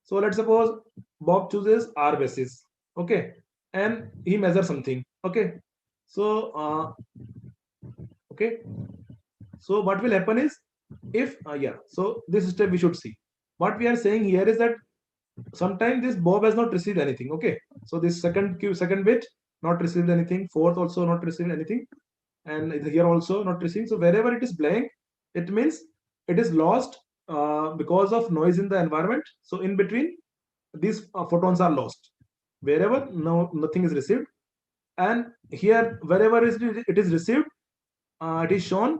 So let's suppose Bob chooses R basis, okay, and he measures something, okay. So okay, so what will happen is, if so this step we should see. What we are saying here is that sometimes this Bob has not received anything, okay. So this second bit not received anything, fourth also not received anything, and here also not receiving. So wherever it is blank, it means it is lost because of noise in the environment. So in between, these photons are lost wherever nothing is received, and here wherever it is received, it is shown.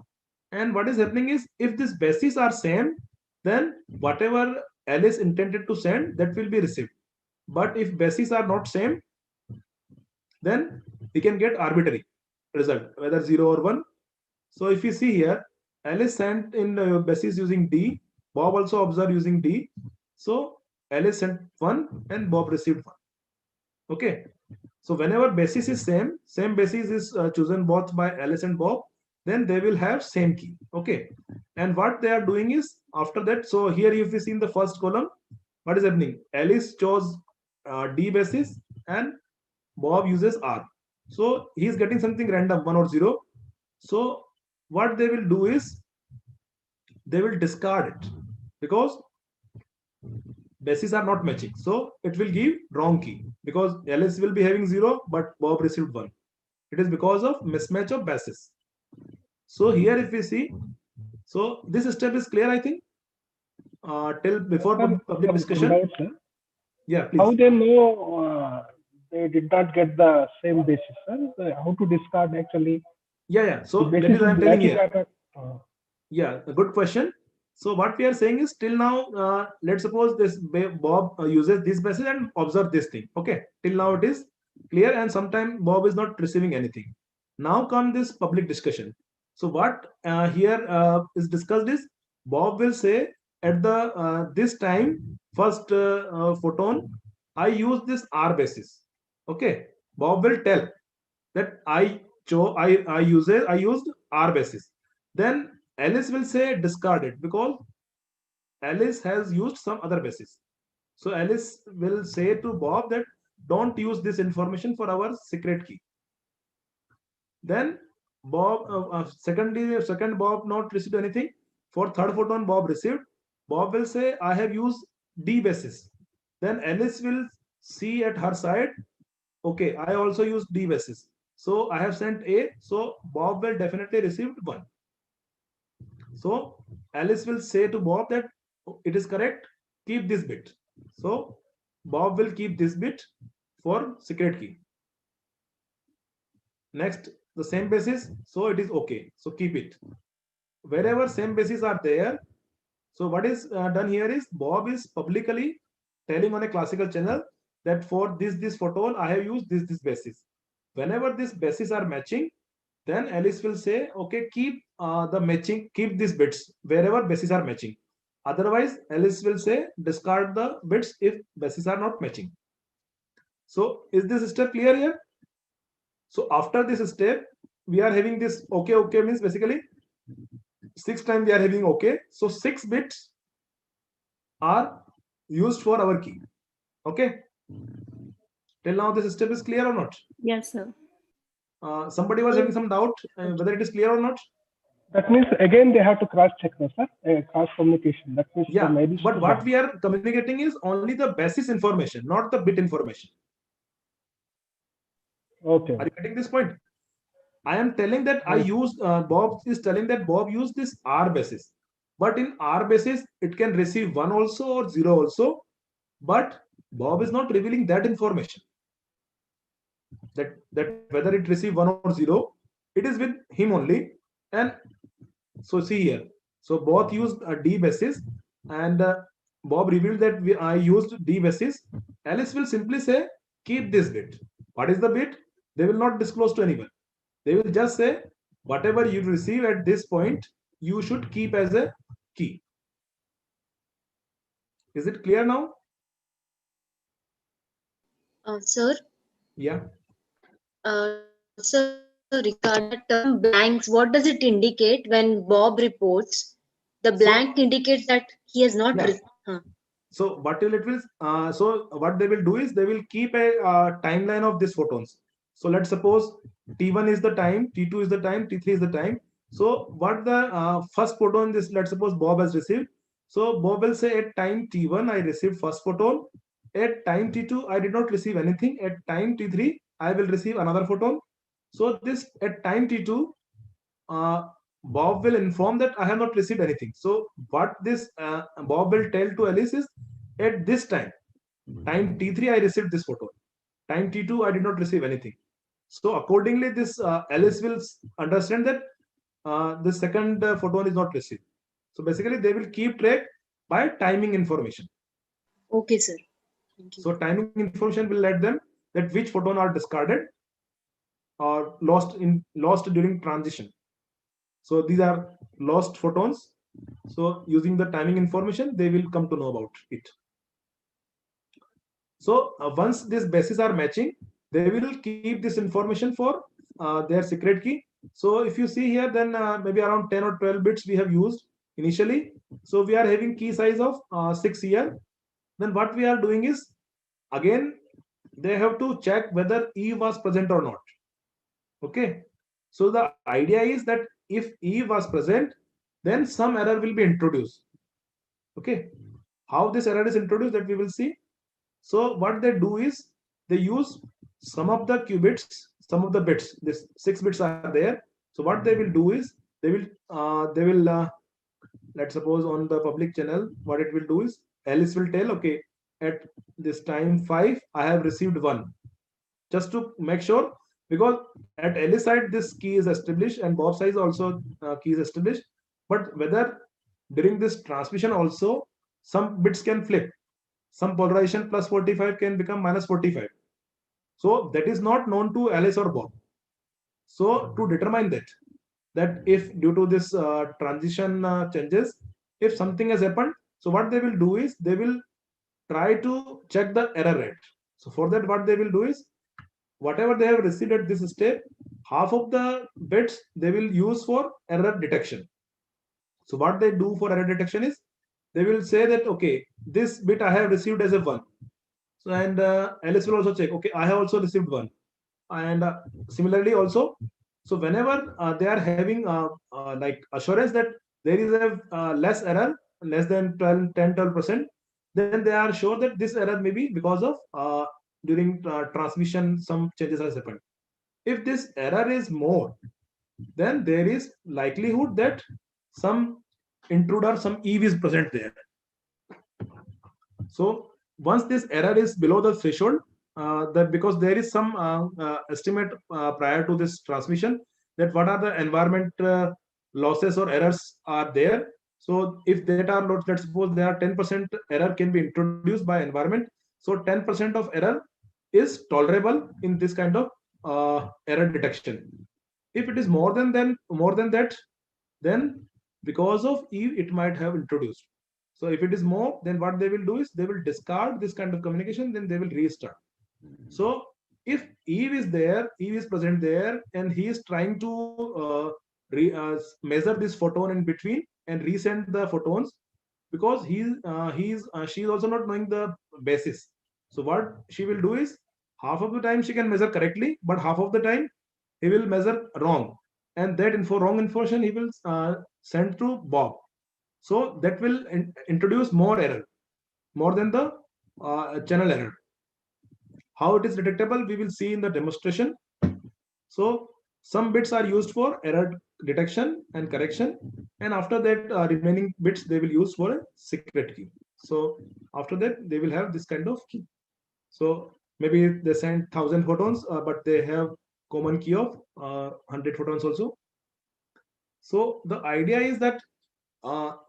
And what is happening is, if these bases are same, then whatever Alice intended to send, that will be received. But if bases are not same, then we can get arbitrary result, whether 0 or 1. So if you see here, Alice sent in basis using D, Bob also observed using D. So Alice sent 1 and Bob received 1. Okay. So whenever basis is same basis is chosen both by Alice and Bob, then they will have same key. Okay. And what they are doing is, after that, so here if you see in the first column, what is happening? Alice chose D basis and Bob uses R. So he is getting something random, 1 or 0. So what they will do is, they will discard it because bases are not matching. So it will give wrong key, because Alice will be having 0, but Bob received 1. It is because of mismatch of bases. So here if we see, so this step is clear, I think, till before public discussion. Yeah, please. How they know they did not get the same basis, sir? How to discard actually? Yeah. So that is I'm telling here. Yeah, a good question. So what we are saying is, till now, let's suppose this Bob uses this basis and observe this thing. Okay, till now it is clear, and sometimes Bob is not receiving anything. Now come this public discussion. So what here is discussed is, Bob will say at the this time first photon, I use this R basis. Okay, Bob will tell that I used R basis. Then Alice will say discard it, because Alice has used some other basis. So Alice will say to Bob that don't use this information for our secret key. Then Bob, second Bob not received anything. For third photon Bob received. Bob will say I have used D basis. Then Alice will see at her side, okay, I also used D basis. So I have sent A. So Bob will definitely receive 1. So Alice will say to Bob that it is correct, keep this bit. So Bob will keep this bit for secret key. Next, the same basis, so it is okay. So keep it. Wherever same bases are there, so what is done here is, Bob is publicly telling on a classical channel that for this photon I have used this basis. Whenever these bases are matching, then Alice will say, okay, keep the matching, keep these bits wherever bases are matching. Otherwise, Alice will say discard the bits if bases are not matching. So is this step clear here? So after this step, we are having this okay means basically 6 times we are having okay. So 6 bits are used for our key. Okay. Till now this step is clear or not? Yes, sir. Somebody was having some doubt whether it is clear or not. That means again they have to cross check, no, sir. Cross communication. That means yeah. But what we are communicating is only the basis information, not the bit information. Okay. Are you getting this point? I am telling that I used Bob is telling that Bob used this R basis, but in R basis it can receive 1 also or 0 also, but Bob is not revealing that information. That whether it receive 1 or 0, it is with him only. And so see here, so both used a D basis, and Bob revealed that I used D basis. Alice will simply say keep this bit. What is the bit? They will not disclose to anyone. They will just say, whatever you receive at this point, you should keep as a key. Is it clear now? Sir, Yeah. sir, regarding the term blanks, what does it indicate when Bob reports? The blank indicates that he has not. Yeah. So what will it will? So what they will do is they will keep a timeline of these photons. So let's suppose T1 is the time, T2 is the time, T3 is the time. So what the first photon this, let's suppose Bob has received. So Bob will say at time T1 I received first photon. At time T2 I did not receive anything. At time T3 I will receive another photon. So this at time T2 Bob will inform that I have not received anything. So what this Bob will tell to Alice is, at this time T3 I received this photon, time T2 I did not receive anything. So accordingly this Alice will understand that the second photon is not received. So basically they will keep track by timing information. Okay, sir. Thank you. So timing information will let them that which photon are discarded or lost during transition. So these are lost photons. So using the timing information, they will come to know about it. So once these bases are matching, they will keep this information for their secret key. So if you see here, then maybe around 10 or 12 bits we have used initially. So we are having key size of 6 here. Then what we are doing is, again, they have to check whether E was present or not. Okay. So the idea is that if E was present, then some error will be introduced. Okay. How this error is introduced, that we will see. So what they do is they use some of the qubits, some of the bits. This 6 bits are there. So what they will do is they will let's suppose on the public channel, what it will do is Alice will tell, okay, at this time 5 I have received 1, just to make sure, because at Alice side this key is established and Bob side also key is established, but whether during this transmission also some bits can flip, some polarization plus 45 can become minus 45. So that is not known to Alice or Bob. So to determine that if due to this transition changes, if something has happened, so what they will do is they will try to check the error rate. So for that, what they will do is, whatever they have received at this step, half of the bits they will use for error detection. So what they do for error detection is they will say that, okay, this bit I have received as a 1. So and Alice will also check, okay, I have also received 1. And similarly also, so whenever they are having like assurance that there is a less error, less than 10-12%, then they are sure that this error may be because of during transmission some changes has happened. If this error is more, then there is likelihood that some intruder, some Eve is present there. So once this error is below the threshold, that because there is some estimate prior to this transmission that what are the environment losses or errors are there. So if that are not, let's suppose there are 10% error can be introduced by environment. So 10% of error is tolerable in this kind of error detection. If it is more than that, then because of Eve it might have introduced. So if it is more, then what they will do is they will discard this kind of communication, then they will restart. So if Eve is there, Eve is present there, and he is trying to measure this photon in between and resend the photons, because she is also not knowing the basis. So what she will do is, half of the time she can measure correctly, but half of the time he will measure wrong, and that wrong information he will send to Bob. So that will introduce more error, more than the channel error. How it is detectable, we will see in the demonstration. So some bits are used for error detection and correction, and after that remaining bits they will use for a secret key. So after that they will have this kind of key. So maybe they send 1000 photons, but they have common key of 100 photons also. So the idea is that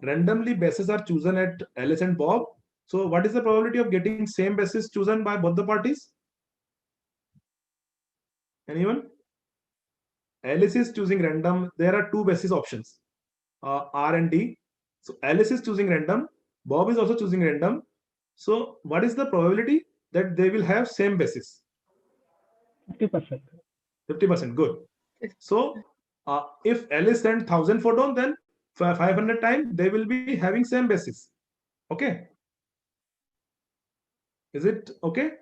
randomly bases are chosen at Alice and Bob. So what is the probability of getting same basis chosen by both the parties? Anyone? Alice is choosing random. There are two basis options, R and D. So Alice is choosing random. Bob is also choosing random. So what is the probability that they will have same basis? 50%. 50%. Good. So if Alice sent 1000 photon, then 500 times they will be having same basis. Okay. Is it okay?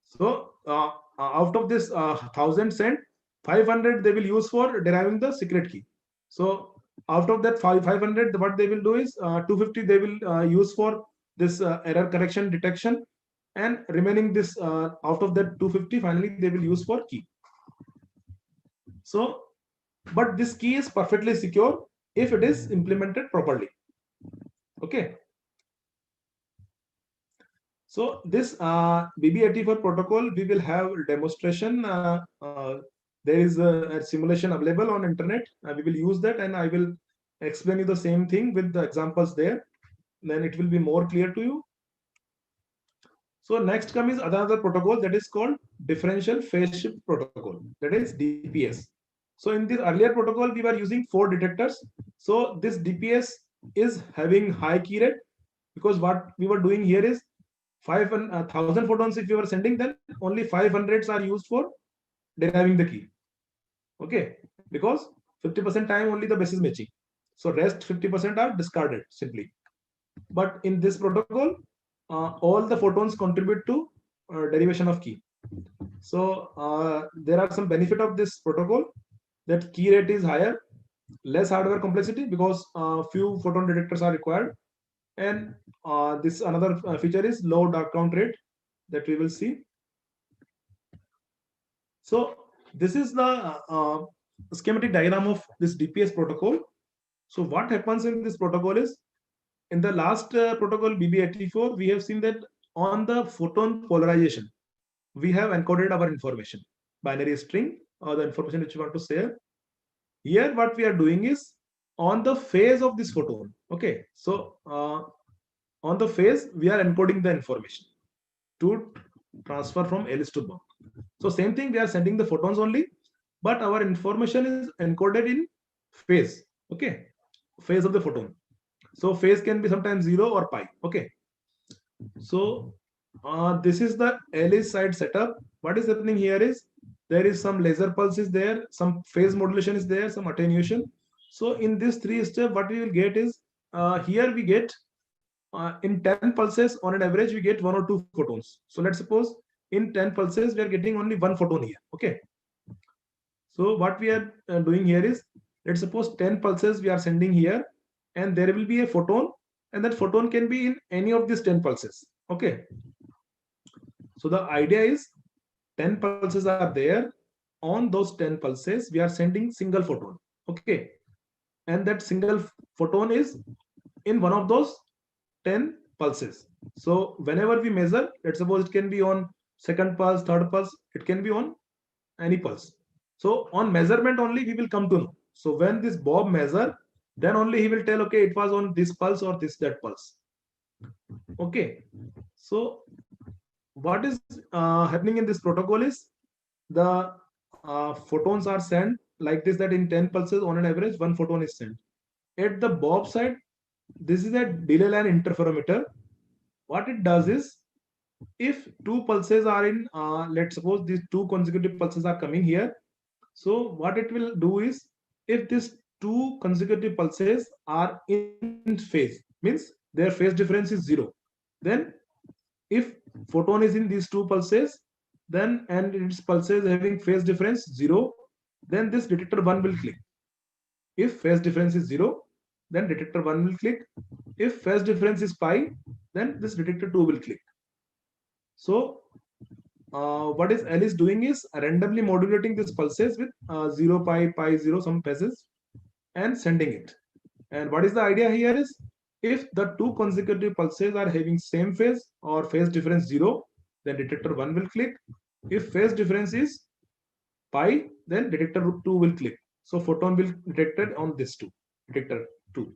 So out of this 1000 sent, 500 they will use for deriving the secret key. So out of that 500, what they will do is 250 they will use for this error correction detection, and remaining this out of that 250 finally they will use for key. So, but this key is perfectly secure if it is implemented properly. Okay. So this BB84 protocol, we will have demonstration. There is a simulation available on internet. We will use that, and I will explain you the same thing with the examples there. Then it will be more clear to you. So next comes another protocol that is called differential phase shift protocol, that is DPS. So in this earlier protocol, we were using 4 detectors. So this DPS is having high key rate, because what we were doing here is 5,000 photons if you are sending, then only 500s are used for deriving the key. Okay, because 50% time only the basis matching. So rest 50% are discarded simply. But in this protocol, all the photons contribute to derivation of key. So there are some benefit of this protocol, that key rate is higher, less hardware complexity because few photon detectors are required, and this another feature is low dark count rate that we will see. So this is the schematic diagram of this DPS protocol. So what happens in this protocol is, in the last protocol BB84, we have seen that on the photon polarization, we have encoded our information, binary string, or the information which you want to share. Here, what we are doing is on the phase of this photon. Okay, so on the phase, we are encoding the information to transfer from Alice to Bob. So same thing, we are sending the photons only, but our information is encoded in phase. Okay, phase of the photon. So phase can be sometimes 0 or pi. Okay, so this is the Alice side setup. What is happening here is, there is some laser pulse is there, some phase modulation is there, some attenuation. So in this 3 step, what we will get is, here we get in 10 pulses on an average, we get 1 or 2 photons. So let's suppose in 10 pulses, we are getting only 1 photon here. Okay. So what we are doing here is, let's suppose 10 pulses we are sending here, and there will be a photon, and that photon can be in any of these 10 pulses. Okay. So the idea is 10 pulses are there. On those 10 pulses, we are sending single photon. Okay. And that single photon is in one of those 10 pulses. So whenever we measure, let's suppose it can be on second pulse, third pulse, it can be on any pulse. So on measurement only we will come to know. So when this Bob measure, then only he will tell, okay, it was on this pulse or that pulse. Okay. So what is happening in this protocol is, the photons are sent like this, that in 10 pulses on an average 1 photon is sent. At the Bob side, this is a delay line interferometer. What it does is, if 2 pulses are in, let's suppose these 2 consecutive pulses are coming here. So what it will do is, if these 2 consecutive pulses are in phase, means their phase difference is 0, then if photon is in these 2 pulses, then and its pulses having phase difference 0, then this detector 1 will click. If phase difference is 0, then detector 1 will click. If phase difference is pi, then this detector 2 will click. So what is Alice doing is randomly modulating these pulses with 0, pi, 0, some phases, and sending it. And what is the idea here is, if the 2 consecutive pulses are having same phase or phase difference 0, then detector 1 will click. If phase difference is pi, then detector 2 will click. So photon will detected on this 2, detector 2.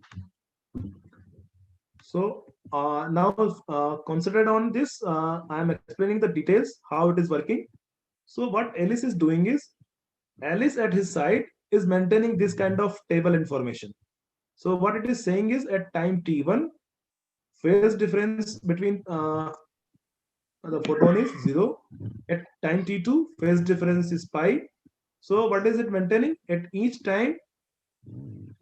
So now concentrate on this. I am explaining the details, how it is working. So what Alice is doing is, Alice at his side is maintaining this kind of table information. So what it is saying is, at time t1, phase difference between the photon is 0. At time t2, phase difference is pi. So what is it maintaining? At each time,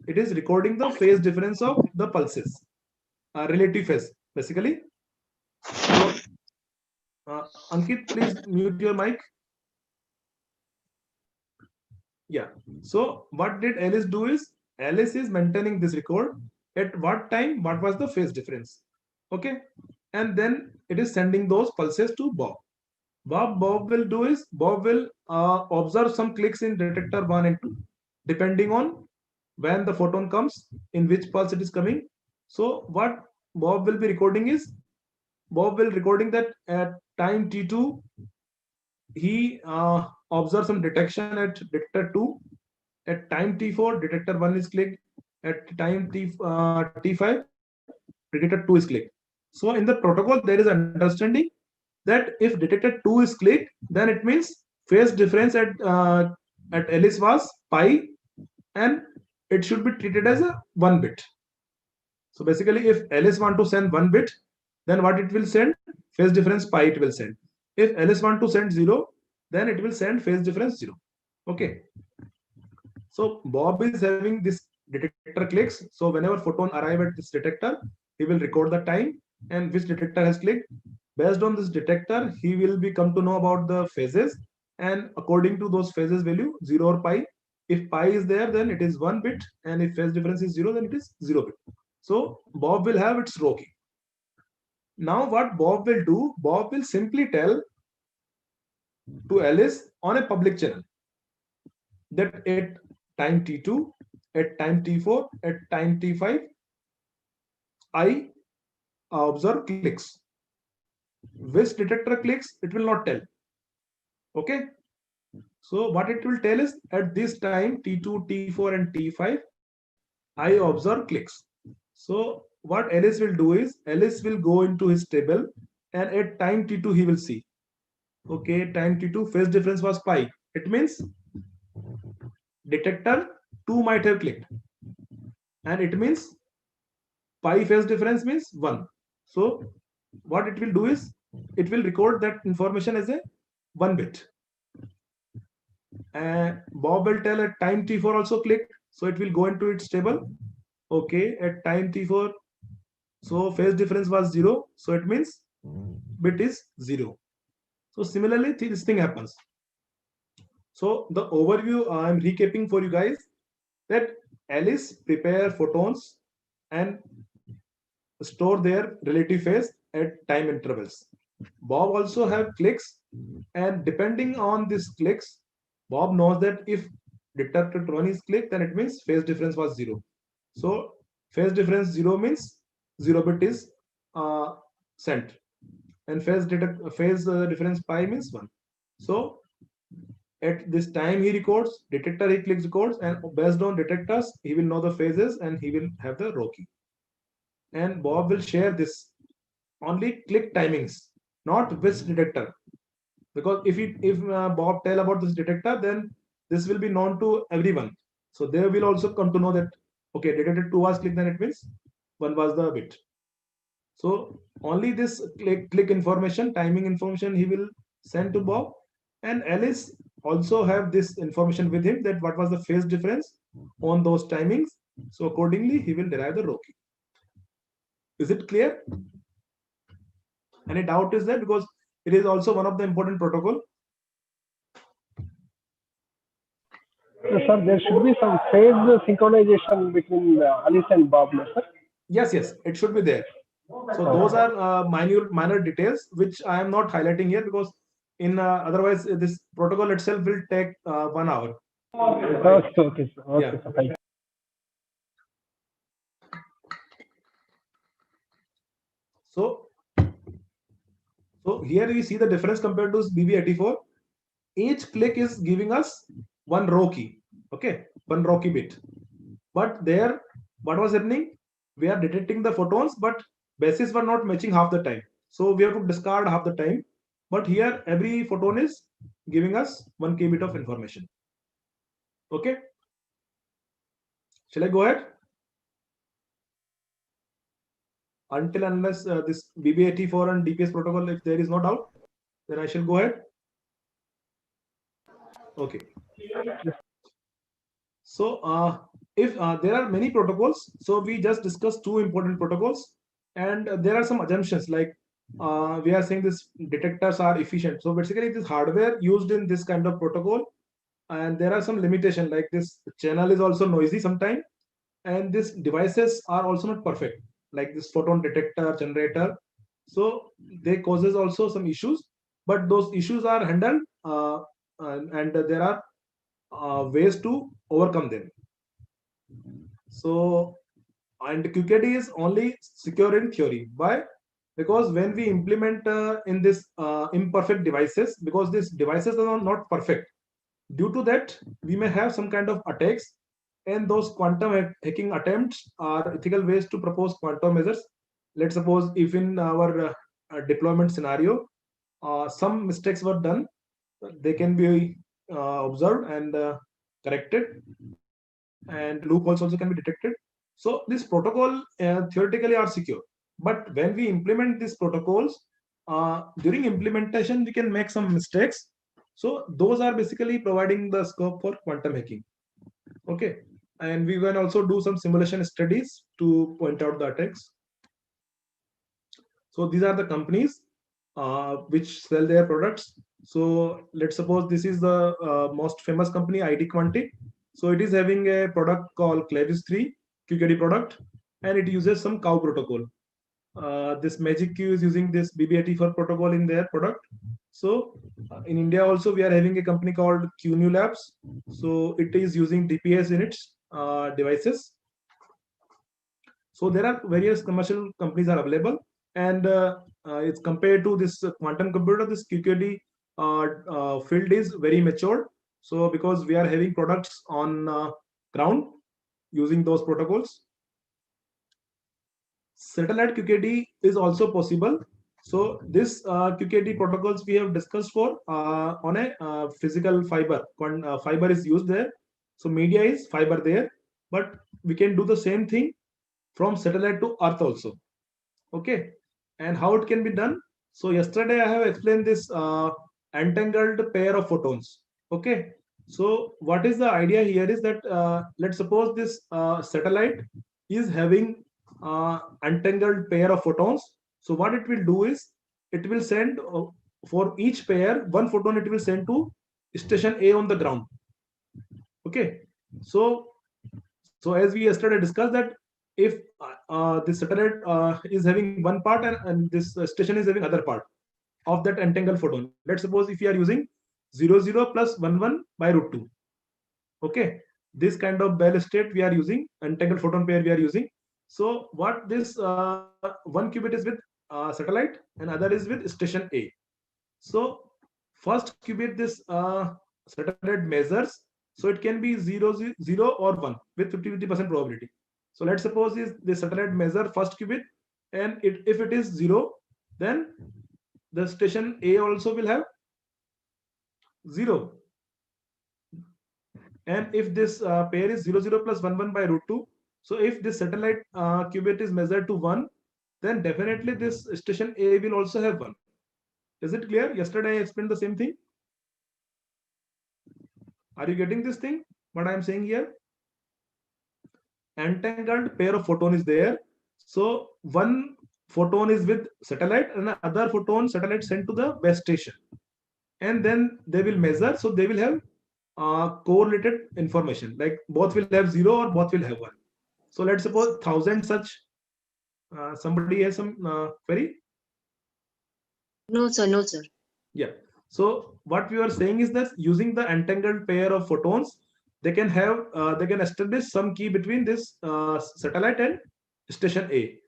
it is recording the phase difference of the pulses, relative phase, basically. So, Ankit, please mute your mic. Yeah. So what did Alice do is, Alice is maintaining this record. At what time, what was the phase difference? Okay. And then it is sending those pulses to Bob. Bob will do is, Bob will observe some clicks in detector 1 and 2, depending on when the photon comes, in which pulse it is coming. So what Bob will be recording is, Bob will recording that at time t2, he observes some detection at detector 2. At time t4, detector 1 is clicked. At time t5, detector 2 is clicked. So in the protocol, there is understanding that if detector 2 is clicked, then it means phase difference at Alice was pi, and it should be treated as a 1 bit. So basically, if Alice want to send 1 bit, then what it will send? Phase difference pi it will send. If Alice want to send 0, then it will send phase difference 0. Okay. So Bob is having this detector clicks. So whenever photon arrive at this detector, he will record the time and which detector has clicked. Based on this detector, he will be come to know about the phases, and according to those phases value, 0 or pi. If pi is there, then it is 1 bit, and if phase difference is 0, then it is 0 bit. So Bob will have its row key. Now what Bob will do, Bob will simply tell to Alice on a public channel that at time t2, at time t4, at time t5, I observe clicks. Which detector clicks, it will not tell. Okay. So what it will tell is, at this time t2, t4, and t5, I observe clicks. So what Alice will do is, Alice will go into his table, and at time t2 he will see, okay, time t2 phase difference was pi. It means detector 2 might have clicked, and it means pi phase difference means 1. So what it will do is, it will record that information as a 1 bit. And Bob will tell at time t4 also clicked, so it will go into its table. Okay, at time t4, so phase difference was 0, so it means bit is 0. So similarly, this thing happens. So the overview I am recapping for you guys, that Alice prepare photons and store their relative phase at time intervals. Bob also have clicks, and depending on these clicks, Bob knows that if detector 1 is clicked, then it means phase difference was 0. So phase difference 0 means 0 bit is sent, and phase difference pi means 1. So at this time he records, detector he clicks records, and based on detectors he will know the phases and he will have the row key. And Bob will share this only click timings, not which detector, because if Bob tell about this detector, then this will be known to everyone. So they will also come to know that, okay, detector 2 was clicked, then it means 1 was the bit. So only this click information, timing information he will send to Bob, and Alice also have this information with him, that what was the phase difference on those timings. So accordingly he will derive the row key. Is it clear? Any doubt is there? Because it is also one of the important protocol. Sir, there should be some phase synchronization between Alice and Bob, no, sir? Yes, it should be there. So those are minor details which I am not highlighting here, because in otherwise this protocol itself will take 1 hour. Okay, sir. Okay, Yeah. sir. Thank you. So here we see the difference compared to BB84. Each click is giving us 1 row key. Okay, 1 row key bit. But there, what was happening? We are detecting the photons, but bases were not matching half the time. So we have to discard half the time. But here, every photon is giving us 1 qubit of information. Okay. Shall I go ahead? Until unless this BB84 and DPS protocol, if there is no doubt, then I shall go ahead. Okay. So if there are many protocols, so we just discussed 2 important protocols, and there are some assumptions like we are saying this detectors are efficient. So basically, this hardware used in this kind of protocol, and there are some limitations like this channel is also noisy sometimes, and these devices are also not perfect, like this photon detector generator. So they causes also some issues, but those issues are handled, and there are ways to overcome them. So, and QKD is only secure in theory. Why? Because when we implement in this imperfect devices, because these devices are not perfect, due to that we may have some kind of attacks, and those quantum hacking attempts are ethical ways to propose quantum measures. Let's suppose if in our deployment scenario some mistakes were done, they can be observed and corrected, and loopholes also can be detected. So this protocol theoretically are secure, but when we implement these protocols, during implementation we can make some mistakes. So those are basically providing the scope for quantum hacking. Okay, and we can also do some simulation studies to point out the attacks. So these are the companies which sell their products. So let's suppose this is the most famous company, ID Quantic. So it is having a product called Clavis 3 QKD product, and it uses some cow protocol. This Magic Q is using this BB84 protocol in their product. So in India also we are having a company called QNew Labs. So it is using DPS in its devices. So there are various commercial companies are available, and it's compared to this quantum computer, this QKD field is very matured. So because we are having products on ground using those protocols, satellite QKD is also possible. So this QKD protocols we have discussed for on a physical fiber. Fiber is used there. So media is fiber there, but we can do the same thing from satellite to Earth also. Okay, and how it can be done? So yesterday I have explained this entangled pair of photons. Okay, so what is the idea here is that let's suppose this satellite is having entangled pair of photons. So what it will do is it will send for each pair 1 photon, it will send to station A on the ground. Okay, so as we yesterday discussed that if this satellite is having 1 part, and this station is having other part of that entangled photon. Let's suppose if you are using 00 plus 11 by root 2. Okay, this kind of Bell state we are using, entangled photon pair we are using. So what this 1 qubit is with satellite, and other is with station A. So first qubit this satellite measures, so it can be 0, 0 or 1 with 50% probability. So let's suppose is the satellite measure first qubit, and if it is 0, then the station A also will have 0. And if this pair is 00 plus 11 by root 2, so if this satellite qubit is measured to 1, then definitely this station A will also have 1. Is it clear? Yesterday I explained the same thing. Are you getting this thing? What I am saying here? Entangled pair of photon is there. So 1 photon is with satellite, and other photon satellite sent to the base station, and then they will measure. So they will have correlated information, like both will have 0 or both will have 1. So let's suppose 1000 such. Somebody has some query? No, sir. No, sir. Yeah. So what we are saying is that using the entangled pair of photons, they can have they can establish some key between this satellite and station A,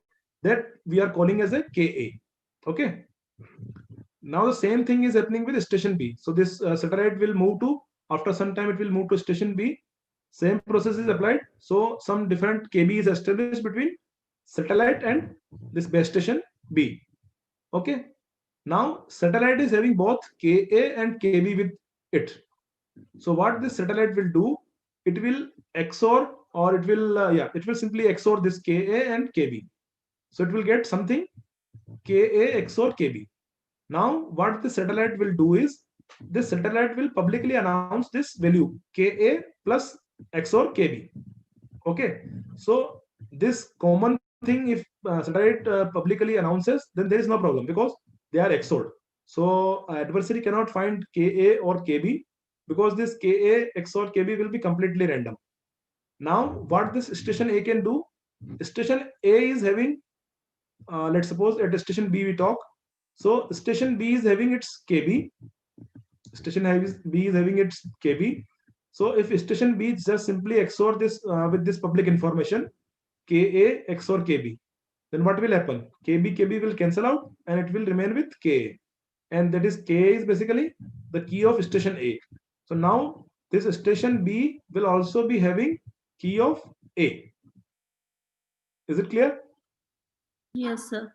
that we are calling as a KA. Okay. Now the same thing is happening with station B. So this satellite will move to, after some time it will move to station B. Same process is applied. So some different KB is established between satellite and this base station B. Okay. Now satellite is having both Ka and Kb with it. So what this satellite will do, it will XOR, or it will it will simply XOR this Ka and Kb. So it will get something Ka XOR Kb. Now what the satellite will do is, this satellite will publicly announce this value Ka plus XOR Kb. Okay. So this common thing, if satellite publicly announces, then there is no problem because they are XORed. So adversary cannot find Ka or Kb, because this Ka XOR Kb will be completely random. Now what this station A can do, station A is having, let's suppose at station B we talk. So station B is having its Kb, station B is having its Kb. So if station B just simply XOR this with this public information Ka XOR Kb, then what will happen? Kb will cancel out and it will remain with Ka, and that is Ka is basically the key of station A. So now this station B will also be having key of A. Is it clear? Yes, sir.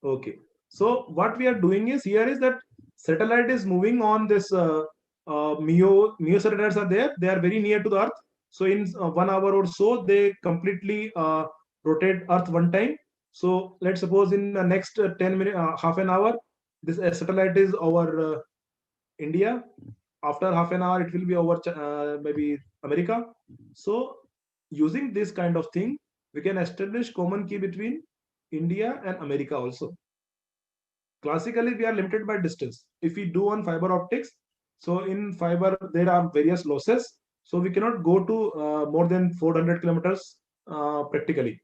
Okay. So what we are doing is, here is that satellite is moving on this MEO satellites are there. They are very near to the Earth. So in 1 hour or so, they completely rotate Earth one time. So let's suppose in the next 10 minutes, half an hour, this satellite is over India. After half an hour, it will be over maybe America. So using this kind of thing, we can establish common key between India and America also. Classically, we are limited by distance. If we do on fiber optics, so in fiber there are various losses, so we cannot go to more than 400 kilometers practically.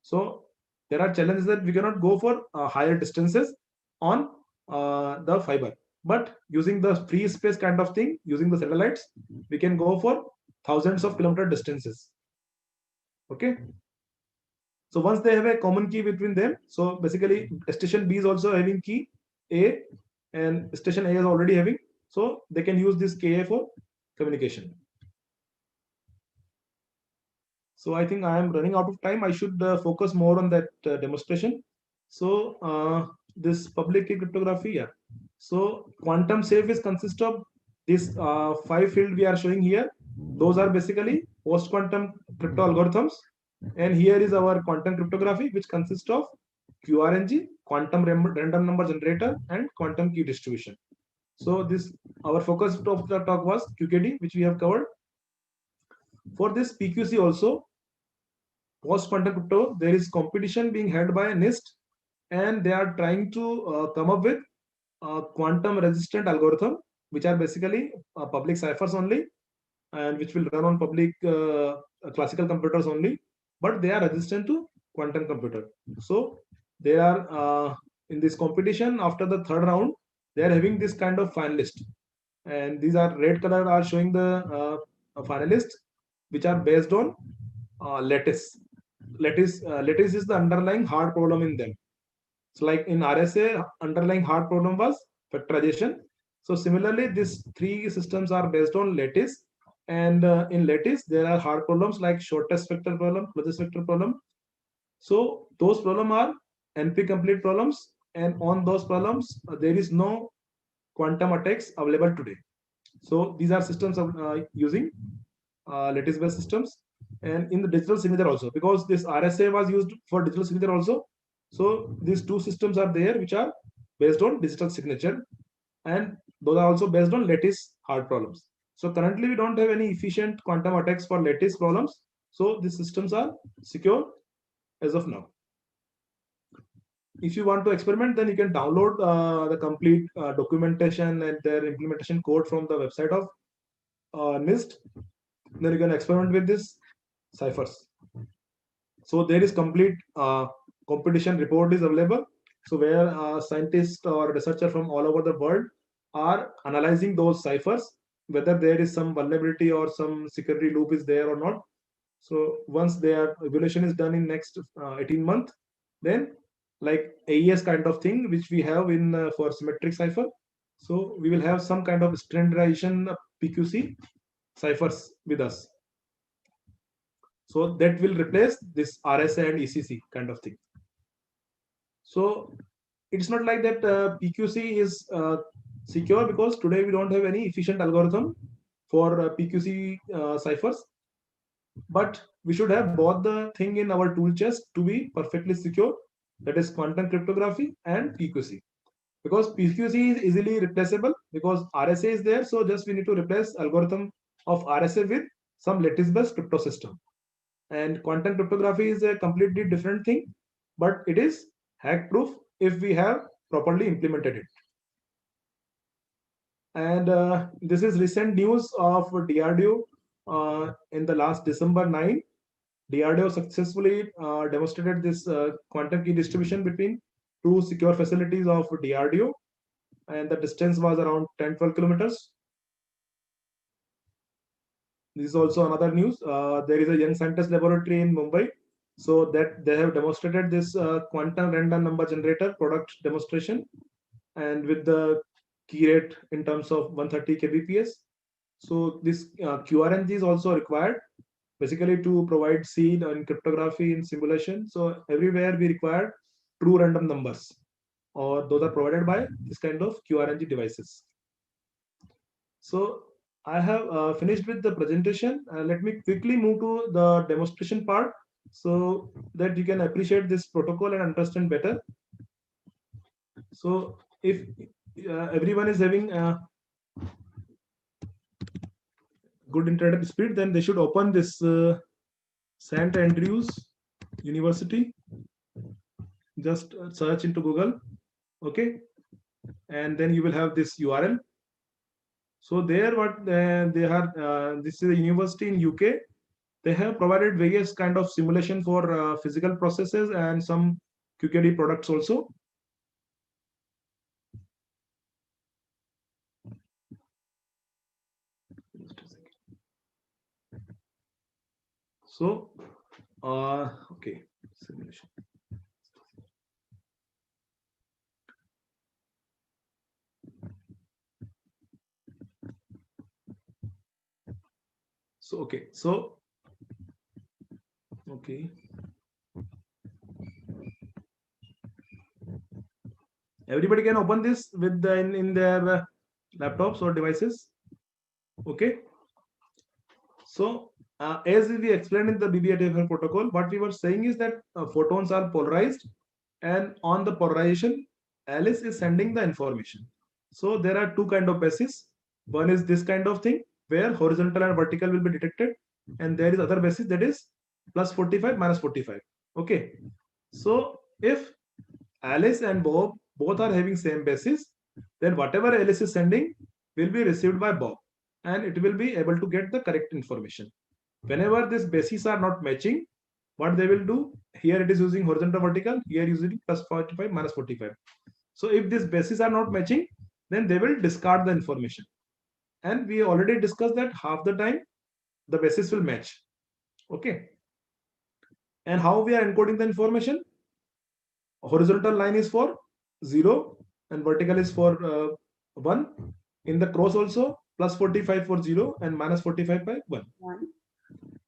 So there are challenges that we cannot go for higher distances on the fiber. But using the free space kind of thing, using the satellites, we can go for thousands of kilometer distances. Okay. So once they have a common key between them, so basically station B is also having key A, and station A is already having, so they can use this Ka for communication. So I think I am running out of time. I should focus more on that demonstration. So this public key cryptography, yeah. So quantum safe is consist of this 5 field we are showing here. Those are basically post quantum crypto algorithms. And here is our quantum cryptography, which consists of QRNG, quantum random number generator, and quantum key distribution. So this, our focus of the talk was QKD, which we have covered. For this PQC also, post quantum crypto, there is competition being held by NIST, and they are trying to come up with a quantum resistant algorithm, which are basically public ciphers only, and which will run on public classical computers only, but they are resistant to quantum computer. So they are in this competition. After the third round, they are having this kind of finalist, and these are red color are showing the finalists, which are based on lattice. Lattice is the underlying hard problem in them. So like in RSA, underlying hard problem was factorization. So similarly, these three systems are based on lattice. And in lattice, there are hard problems like shortest vector problem, closest vector problem. So those problems are NP complete problems, and on those problems, there is no quantum attacks available today. So these are systems of using lattice-based systems, and in the digital signature also, because this RSA was used for digital signature also. So these two systems are there, which are based on digital signature, and those are also based on lattice hard problems. So currently we don't have any efficient quantum attacks for lattice problems. So these systems are secure as of now. If you want to experiment, then you can download the complete documentation and their implementation code from the website of NIST. Then you can experiment with this ciphers. So there is complete competition report is available. So where scientists or researchers from all over the world are analyzing those ciphers, whether there is some vulnerability or some security loop is there or not. So once their evaluation is done in next 18 months, then like AES kind of thing, which we have in for symmetric cipher. So we will have some kind of standardization PQC ciphers with us. So that will replace this RSA and ECC kind of thing. So it's not like that PQC is secure, because today we don't have any efficient algorithm for PQC ciphers. But we should have both the thing in our tool chest to be perfectly secure, that is quantum cryptography and PQC. Because PQC is easily replaceable because RSA is there, so just we need to replace algorithm of RSA with some lattice-based crypto system. And quantum cryptography is a completely different thing, but it is hack-proof if we have properly implemented it. And this is recent news of DRDO. In the last December 9, DRDO successfully demonstrated this quantum key distribution between two secure facilities of DRDO, and the distance was around 10-12 kilometers. This is also another news. There is a young scientist laboratory in Mumbai, so that they have demonstrated this quantum random number generator product demonstration, and with the key rate in terms of 130 kbps. So this QRNG is also required, basically to provide seed in cryptography in simulation. So everywhere we require true random numbers, or those are provided by this kind of QRNG devices. So I have finished with the presentation. Let me quickly move to the demonstration part so that you can appreciate this protocol and understand better. So if everyone is having good internet speed, then they should open this St. Andrews University. Just search into Google, okay, and then you will have this URL. So there, what they are, this is a university in UK. They have provided various kind of simulation for physical processes and some QKD products also. So, okay, simulation. So, okay, so, okay. Everybody can open this with the, in their laptops or devices. Okay. So, as we explained in the BB84 protocol, what we were saying is that photons are polarized, and on the polarization, Alice is sending the information. So there are two kind of bases. One is this kind of thing where horizontal and vertical will be detected, and there is other basis that is plus 45 minus 45. Okay. So if Alice and Bob both are having same basis, then whatever Alice is sending will be received by Bob, and it will be able to get the correct information. Whenever these bases are not matching, what they will do, here it is using horizontal vertical, here using plus 45 minus 45. So if these bases are not matching, then they will discard the information. And we already discussed that half the time the bases will match. Okay. And how we are encoding the information? Horizontal line is for 0 and vertical is for 1. In the cross also, plus 45 for 0 and minus 45 by 1.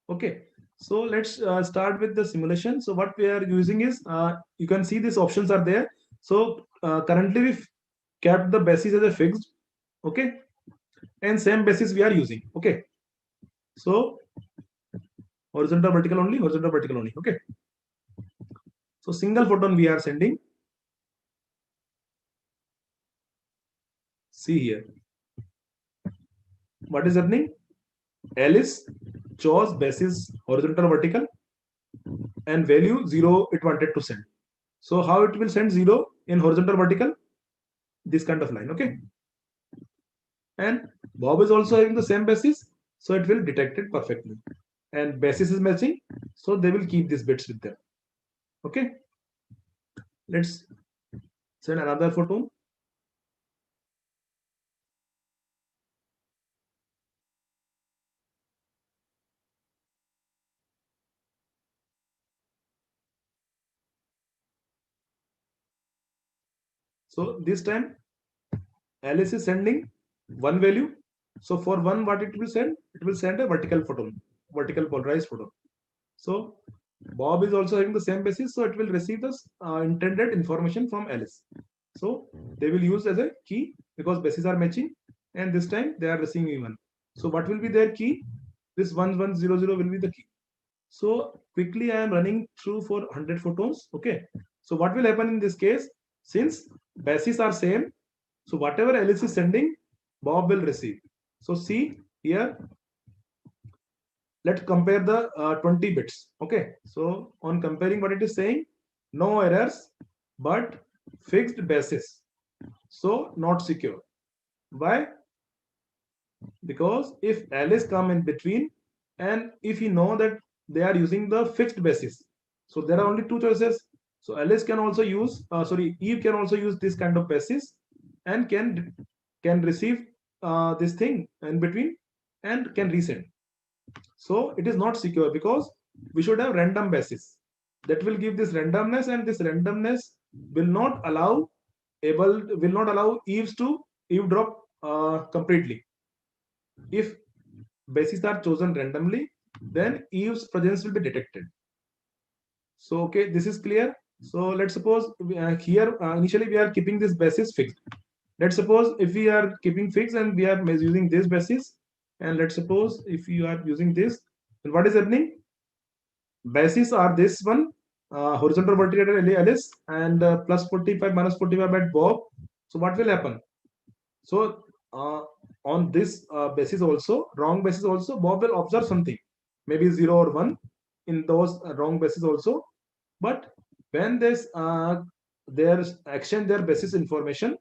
Okay. So let's start with the simulation. So what we are using is, you can see these options are there. So currently we've kept the basis as a fixed, okay, and same basis we are using, okay. So horizontal vertical only, okay. So single photon we are sending. See here, what is happening? Alice chose basis horizontal vertical and value 0 it wanted to send. So how it will send 0 in horizontal vertical? This kind of line, okay. And Bob is also having the same basis, so it will detect it perfectly. And basis is matching, so they will keep these bits with them. Okay. Let's send another photon. So this time Alice is sending one value. So for one, what it will send? It will send a vertical photon, vertical polarized photon. So Bob is also having the same basis, so it will receive the intended information from Alice. So they will use as a key because bases are matching, and this time they are receiving even. So what will be their key? This 1100 will be the key. So quickly I am running through for 100 photons. Okay. So what will happen in this case? Since bases are same, so whatever Alice is sending, Bob will receive. So see here, let's compare the 20 bits. Okay. So on comparing what it is saying, no errors, but fixed basis. So not secure. Why? Because if Alice come in between, and if you know that they are using the fixed basis, so there are only two choices. So Alice can also use, Eve can also use this kind of basis, and can receive this thing in between and can resend. So it is not secure because we should have random basis that will give this randomness, and this randomness will not allow Eves to eavesdrop completely. If bases are chosen randomly, then Eve's presence will be detected. So okay, this is clear. So let's suppose here initially we are keeping this basis fixed. Let's suppose if we are keeping fixed and we are using this basis, and let's suppose if you are using this, then what is happening? Bases are this one, horizontal vertical Alice, and plus 45 minus 45 at Bob. So what will happen? So on this basis also, wrong basis also, Bob will observe something, maybe 0 or 1 in those wrong basis also. But when this their exchange their basis information,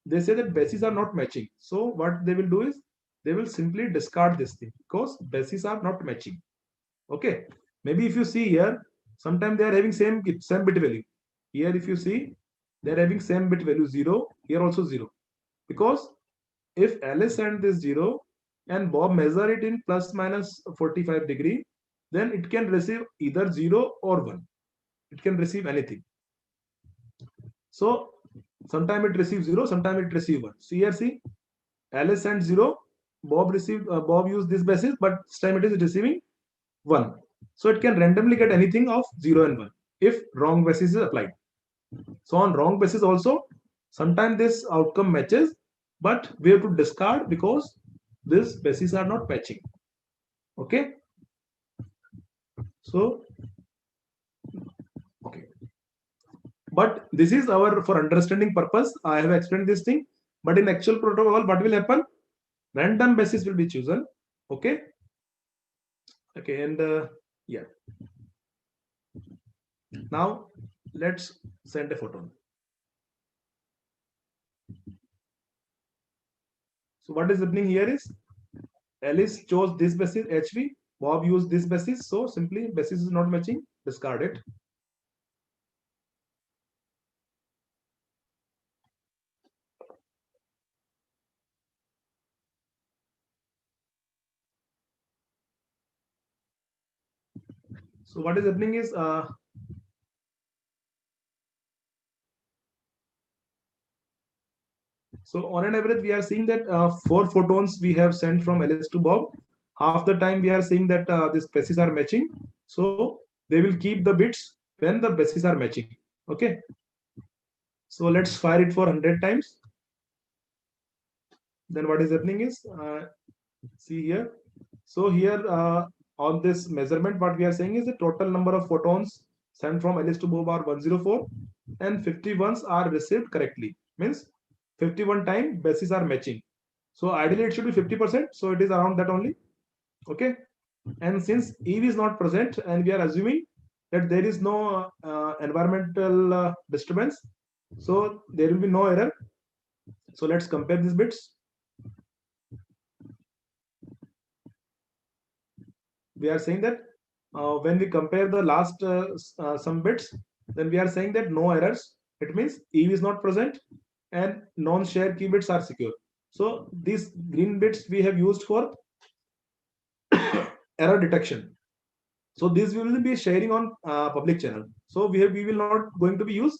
they say that bases are not matching. So what they will do is they will simply discard this thing because bases are not matching. Okay, maybe if you see here, sometimes they are having same bit value. Here if you see, they are having same bit value 0, here also 0. Because if Alice sent this 0 and Bob measure it in plus minus 45 degree, then it can receive either 0 or 1. It can receive anything. So sometime it receives 0, sometime it receives 1. So here see, Alice sent 0, Bob used this basis, but this time it is receiving 1. So it can randomly get anything of 0 and 1 if wrong basis is applied. So on wrong basis also, sometimes this outcome matches, but we have to discard because these bases are not matching. Okay. So, okay. But this is our, for understanding purpose, I have explained this thing. But in actual protocol, what will happen? Random basis will be chosen. Okay. Okay. And yeah. Now let's send a photon. So what is happening here is Alice chose this basis HV, Bob used this basis, so simply basis is not matching, discard it. So what is happening is so on an average we are seeing that 4 photons we have sent from Alice to Bob. Half the time we are seeing that these bases are matching, so they will keep the bits when the bases are matching. Okay, so let's fire it for 100 times. Then what is happening is see here. So here on this measurement, what we are saying is the total number of photons sent from Alice to Bob are 104, and 51s are received correctly. Means 51 times bases are matching. So ideally it should be 50%. So it is around that only. Okay. And since Eve is not present, and we are assuming that there is no environmental disturbance, so there will be no error. So let's compare these bits. We are saying that when we compare the last some bits, then we are saying that no errors. It means Eve is not present and non-share key bits are secure. So these green bits we have used for error detection. So this we will be sharing on public channel. So we will not going to be use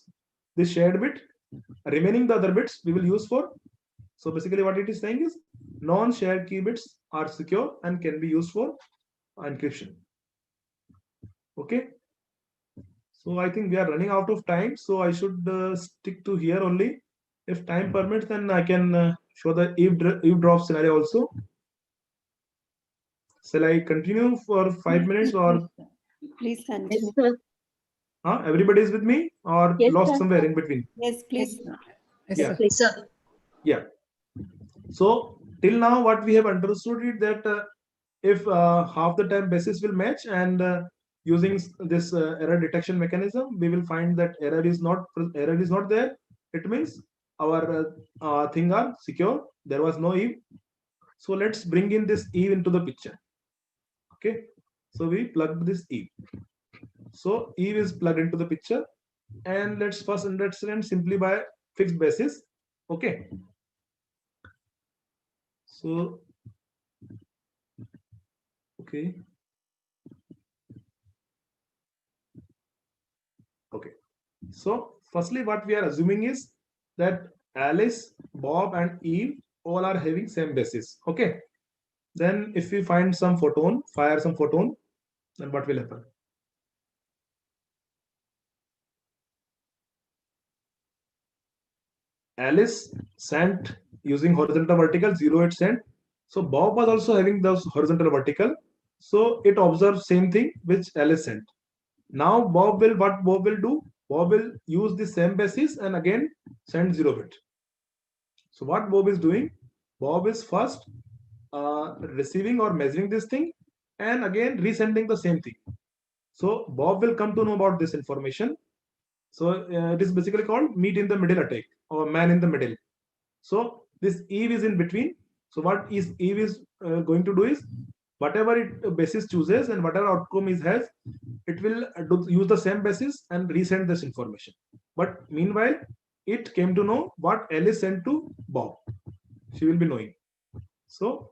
this shared bit. Remaining the other bits we will use for. So basically what it is saying is non-shared key bits are secure and can be used for encryption. Okay. So I think we are running out of time, so I should stick to here only. If time permits, then I can show the eavesdrop scenario also. Shall I continue for 5 minutes or? Please Yes, continue. sir. Everybody is with me or Yes, lost sir. somewhere in between? Yes, please. Yes, Yeah. sir. Please, sir. Yeah. So till now, what we have understood is that if half the time basis will match, and using this error detection mechanism, we will find that error is not there. It means our thing are secure. There was no Eve. So let's bring in this Eve into the picture. Okay. So we plug this Eve. So Eve is plugged into the picture, and let's first understand simply by fixed basis. Okay. So okay. Okay. So firstly, what we are assuming is that Alice, Bob, and Eve all are having same basis. Okay. Then if we find some photon, fire some photon, then what will happen? Alice sent using horizontal vertical 08 sent. So Bob was also having those horizontal vertical. So it observes same thing which Alice sent. Now what Bob will do? Bob will use the same basis and again send 0 bit. So what Bob is doing? Bob is first receiving or measuring this thing and again resending the same thing. So Bob will come to know about this information. So it is basically called meet in the middle attack or man in the middle. So this Eve is in between. So what is Eve is going to do is whatever it basis chooses and whatever outcome it has, it will use the same basis and resend this information. But meanwhile, it came to know what Alice sent to Bob. She will be knowing. So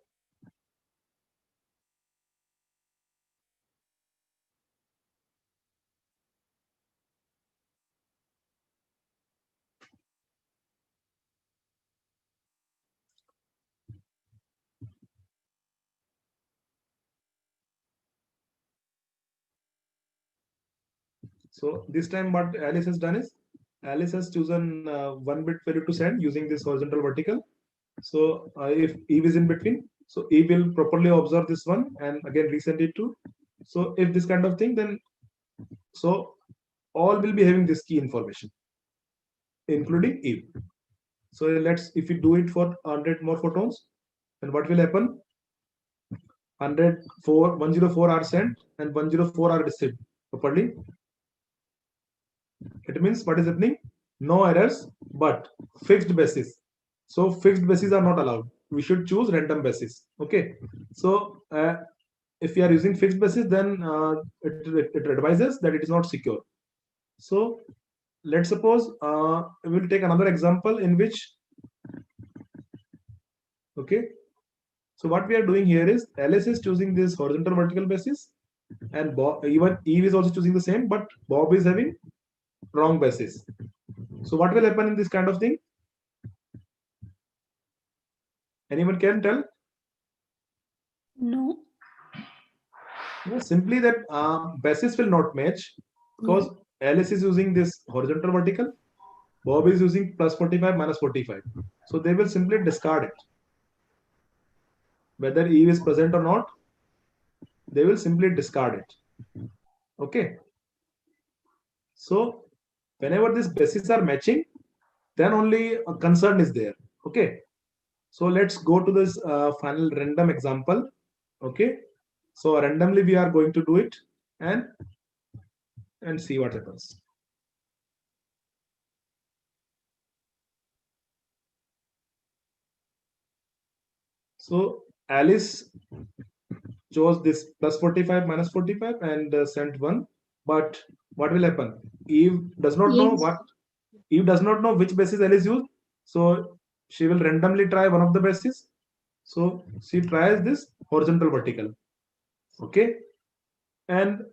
So this time what Alice has done is Alice has chosen 1 bit value to send using this horizontal vertical. So if Eve is in between, so Eve will properly observe this one and again resend it to. So if this kind of thing, then so all will be having this key information, including Eve. So if we do it for 100 more photons, then what will happen? 104 are sent and 104 are received properly. It means what is happening? No errors, but fixed basis. So fixed bases are not allowed. We should choose random basis. Okay. So if we are using fixed basis, then it advises that it is not secure. So let's suppose we will take another example in which, okay. So what we are doing here is Alice is choosing this horizontal vertical basis, and even Eve is also choosing the same, but Bob is having wrong basis. So what will happen in this kind of thing? Anyone can tell? No. Simply that basis will not match because Alice is using this horizontal vertical, Bob is using plus 45 minus 45. So they will simply discard it. Whether Eve is present or not, they will simply discard it. Okay. So whenever these bases are matching, then only a concern is there. Okay. So let's go to this final random example. Okay. So randomly we are going to do it and see what happens. So Alice chose this plus 45 minus 45 and sent 1. But what will happen? Eve does not know which basis Alice used. So she will randomly try one of the bases. So she tries this horizontal vertical. Okay. And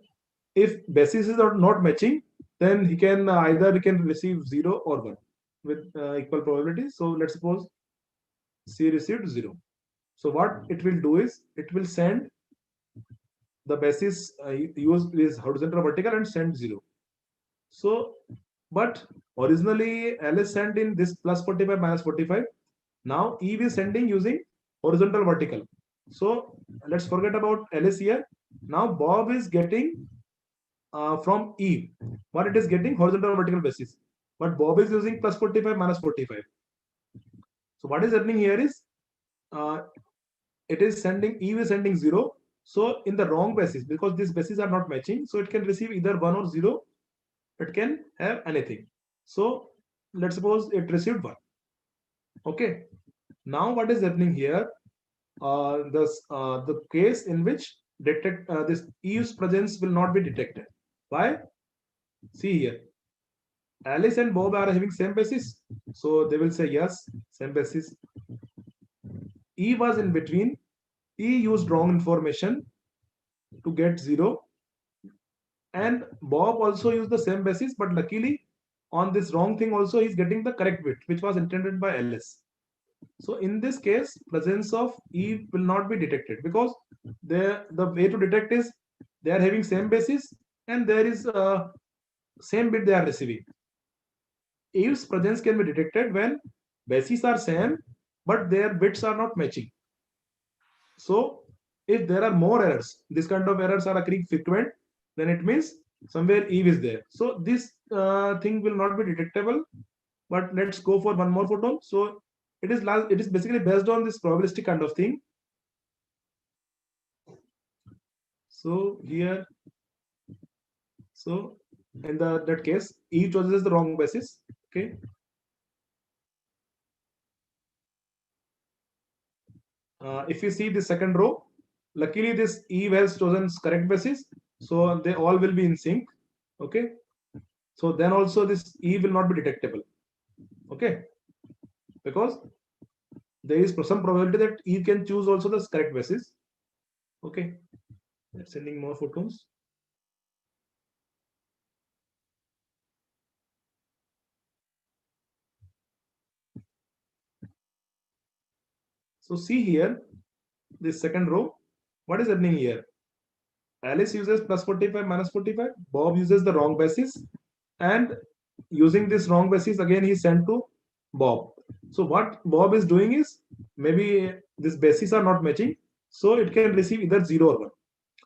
if basis is not matching, then he can either receive 0 or 1 with equal probability. So let's suppose she received 0. So what it will do is it will send the basis used is horizontal or vertical and send 0. So, but originally Alice sent in this plus 45 minus 45. Now Eve is sending using horizontal vertical. So let's forget about Alice here. Now Bob is getting from Eve what it is getting horizontal vertical basis, but Bob is using plus 45 minus 45. So what is happening here is it is sending, Eve is sending 0. So in the wrong basis, because these bases are not matching, so it can receive either 1 or 0. It can have anything. So let's suppose it received 1. Okay. Now what is happening here? The case in which this Eve's presence will not be detected. Why? See here. Alice and Bob are having same basis. So they will say yes, same basis. E was in between. E used wrong information to get 0. And Bob also used the same basis, but luckily on this wrong thing also he's getting the correct bit, which was intended by Alice. So in this case, presence of E will not be detected, because the way to detect is they are having same basis and there is same bit they are receiving. Eve's presence can be detected when bases are same, but their bits are not matching. So if there are more errors, this kind of errors are occurring frequent, then it means somewhere Eve is there. So this thing will not be detectable. But let's go for one more photon. So it is basically based on this probabilistic kind of thing. So here, so in that case, E chooses the wrong basis. Okay. If you see the second row, luckily this Eve has chosen correct basis, so they all will be in sync. Okay. So then also this E will not be detectable. Okay. Because there is some probability that E can choose also the correct basis. Okay. Let's sending more photons. So see here, this second row, what is happening here? Alice uses plus 45 minus 45. Bob uses the wrong basis, and using this wrong basis again he sent to Bob. So what Bob is doing is, maybe these bases are not matching, so it can receive either 0 or 1.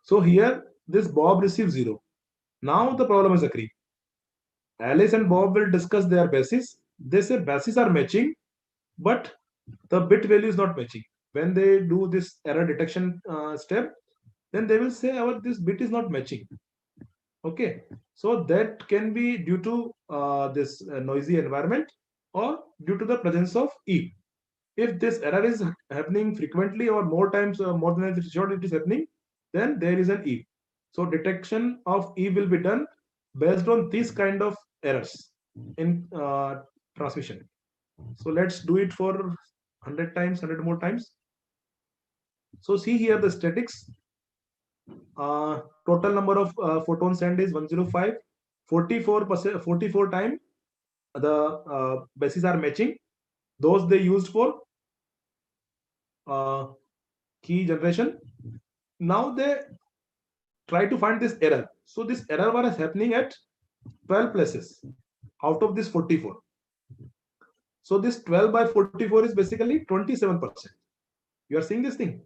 So here this Bob receives 0. Now the problem is occurring. Alice and Bob will discuss their bases. They say bases are matching, but the bit value is not matching. When they do this error detection step, then they will say this bit is not matching. Okay, so that can be due to this noisy environment or due to the presence of E. If this error is happening frequently or more times, more than a threshold it is happening, then there is an E. So detection of E will be done based on these kind of errors in transmission. So let's do it for 100 times, 100 more times. So see here the statics. Total number of photons sent is 105. 44 times the bases are matching. Those they used for key generation. Now they try to find this error. So this error was happening at 12 places out of this 44. So this 12 by 44 is basically 27%. You are seeing this thing.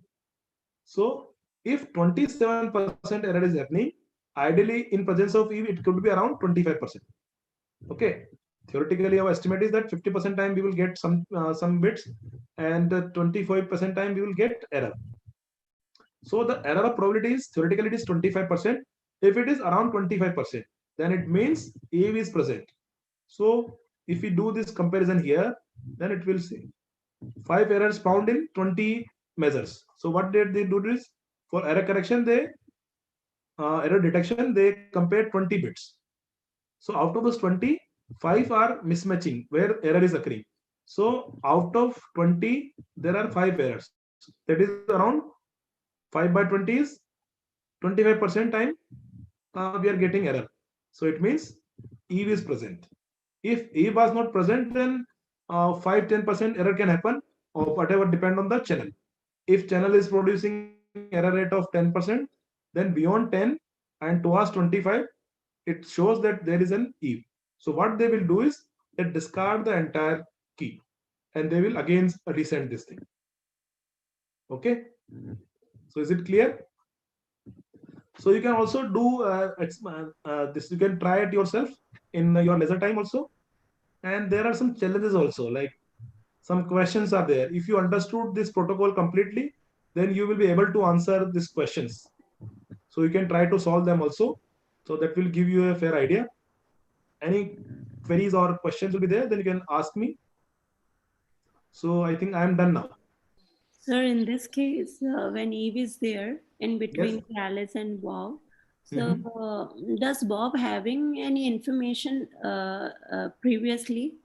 So if 27% error is happening, ideally in presence of Eve, it could be around 25%. Okay. Theoretically, our estimate is that 50% time we will get some bits, and 25% time we will get error. So the error of probability is theoretically it is 25%. If it is around 25%, then it means Eve is present. So if we do this comparison here, then it will say 5 errors found in 20 measures. So what did they do this? For error correction, error detection, they compared 20 bits. So out of those 20, 5 are mismatching where error is occurring. So out of 20, there are 5 errors. That is around 5 by 20 is 25% time we are getting error. So it means Eve is present. If Eve was not present, then 5-10% error can happen, or whatever, depend on the channel. If channel is producing error rate of 10%, Then beyond 10 and towards 25, it shows that there is an eve. So what they will do is they discard the entire key and they will again resend this thing. Okay. So is it clear? So you can also do this. You can try it yourself in your leisure time also. And there are some challenges also, like some questions are there. If you understood this protocol completely, then you will be able to answer these questions. So you can try to solve them also. So that will give you a fair idea. Any queries or questions will be there, then you can ask me. So I think I am done now. Sir, in this case, when Eve is there in between Yes. Alice and Bob, so Mhm. does Bob having any information previously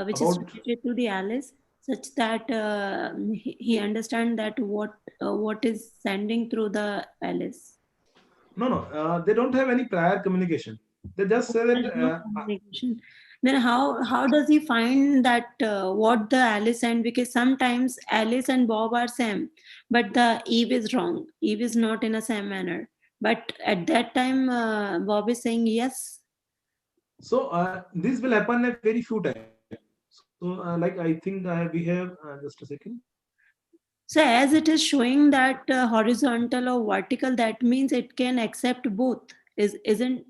which is About related to the Alice, such that he understand that what is sending through the Alice? no, they don't have any prior communication. They just say There is no that communication. Then how does he find that what the Alice and, because sometimes Alice and Bob are same, but the Eve is wrong. Eve is not in a same manner. But at that time, Bob is saying yes. so this will happen a very few times. So like I think we have just a second. So as it is showing that horizontal or vertical, that means it can accept both. Isn't?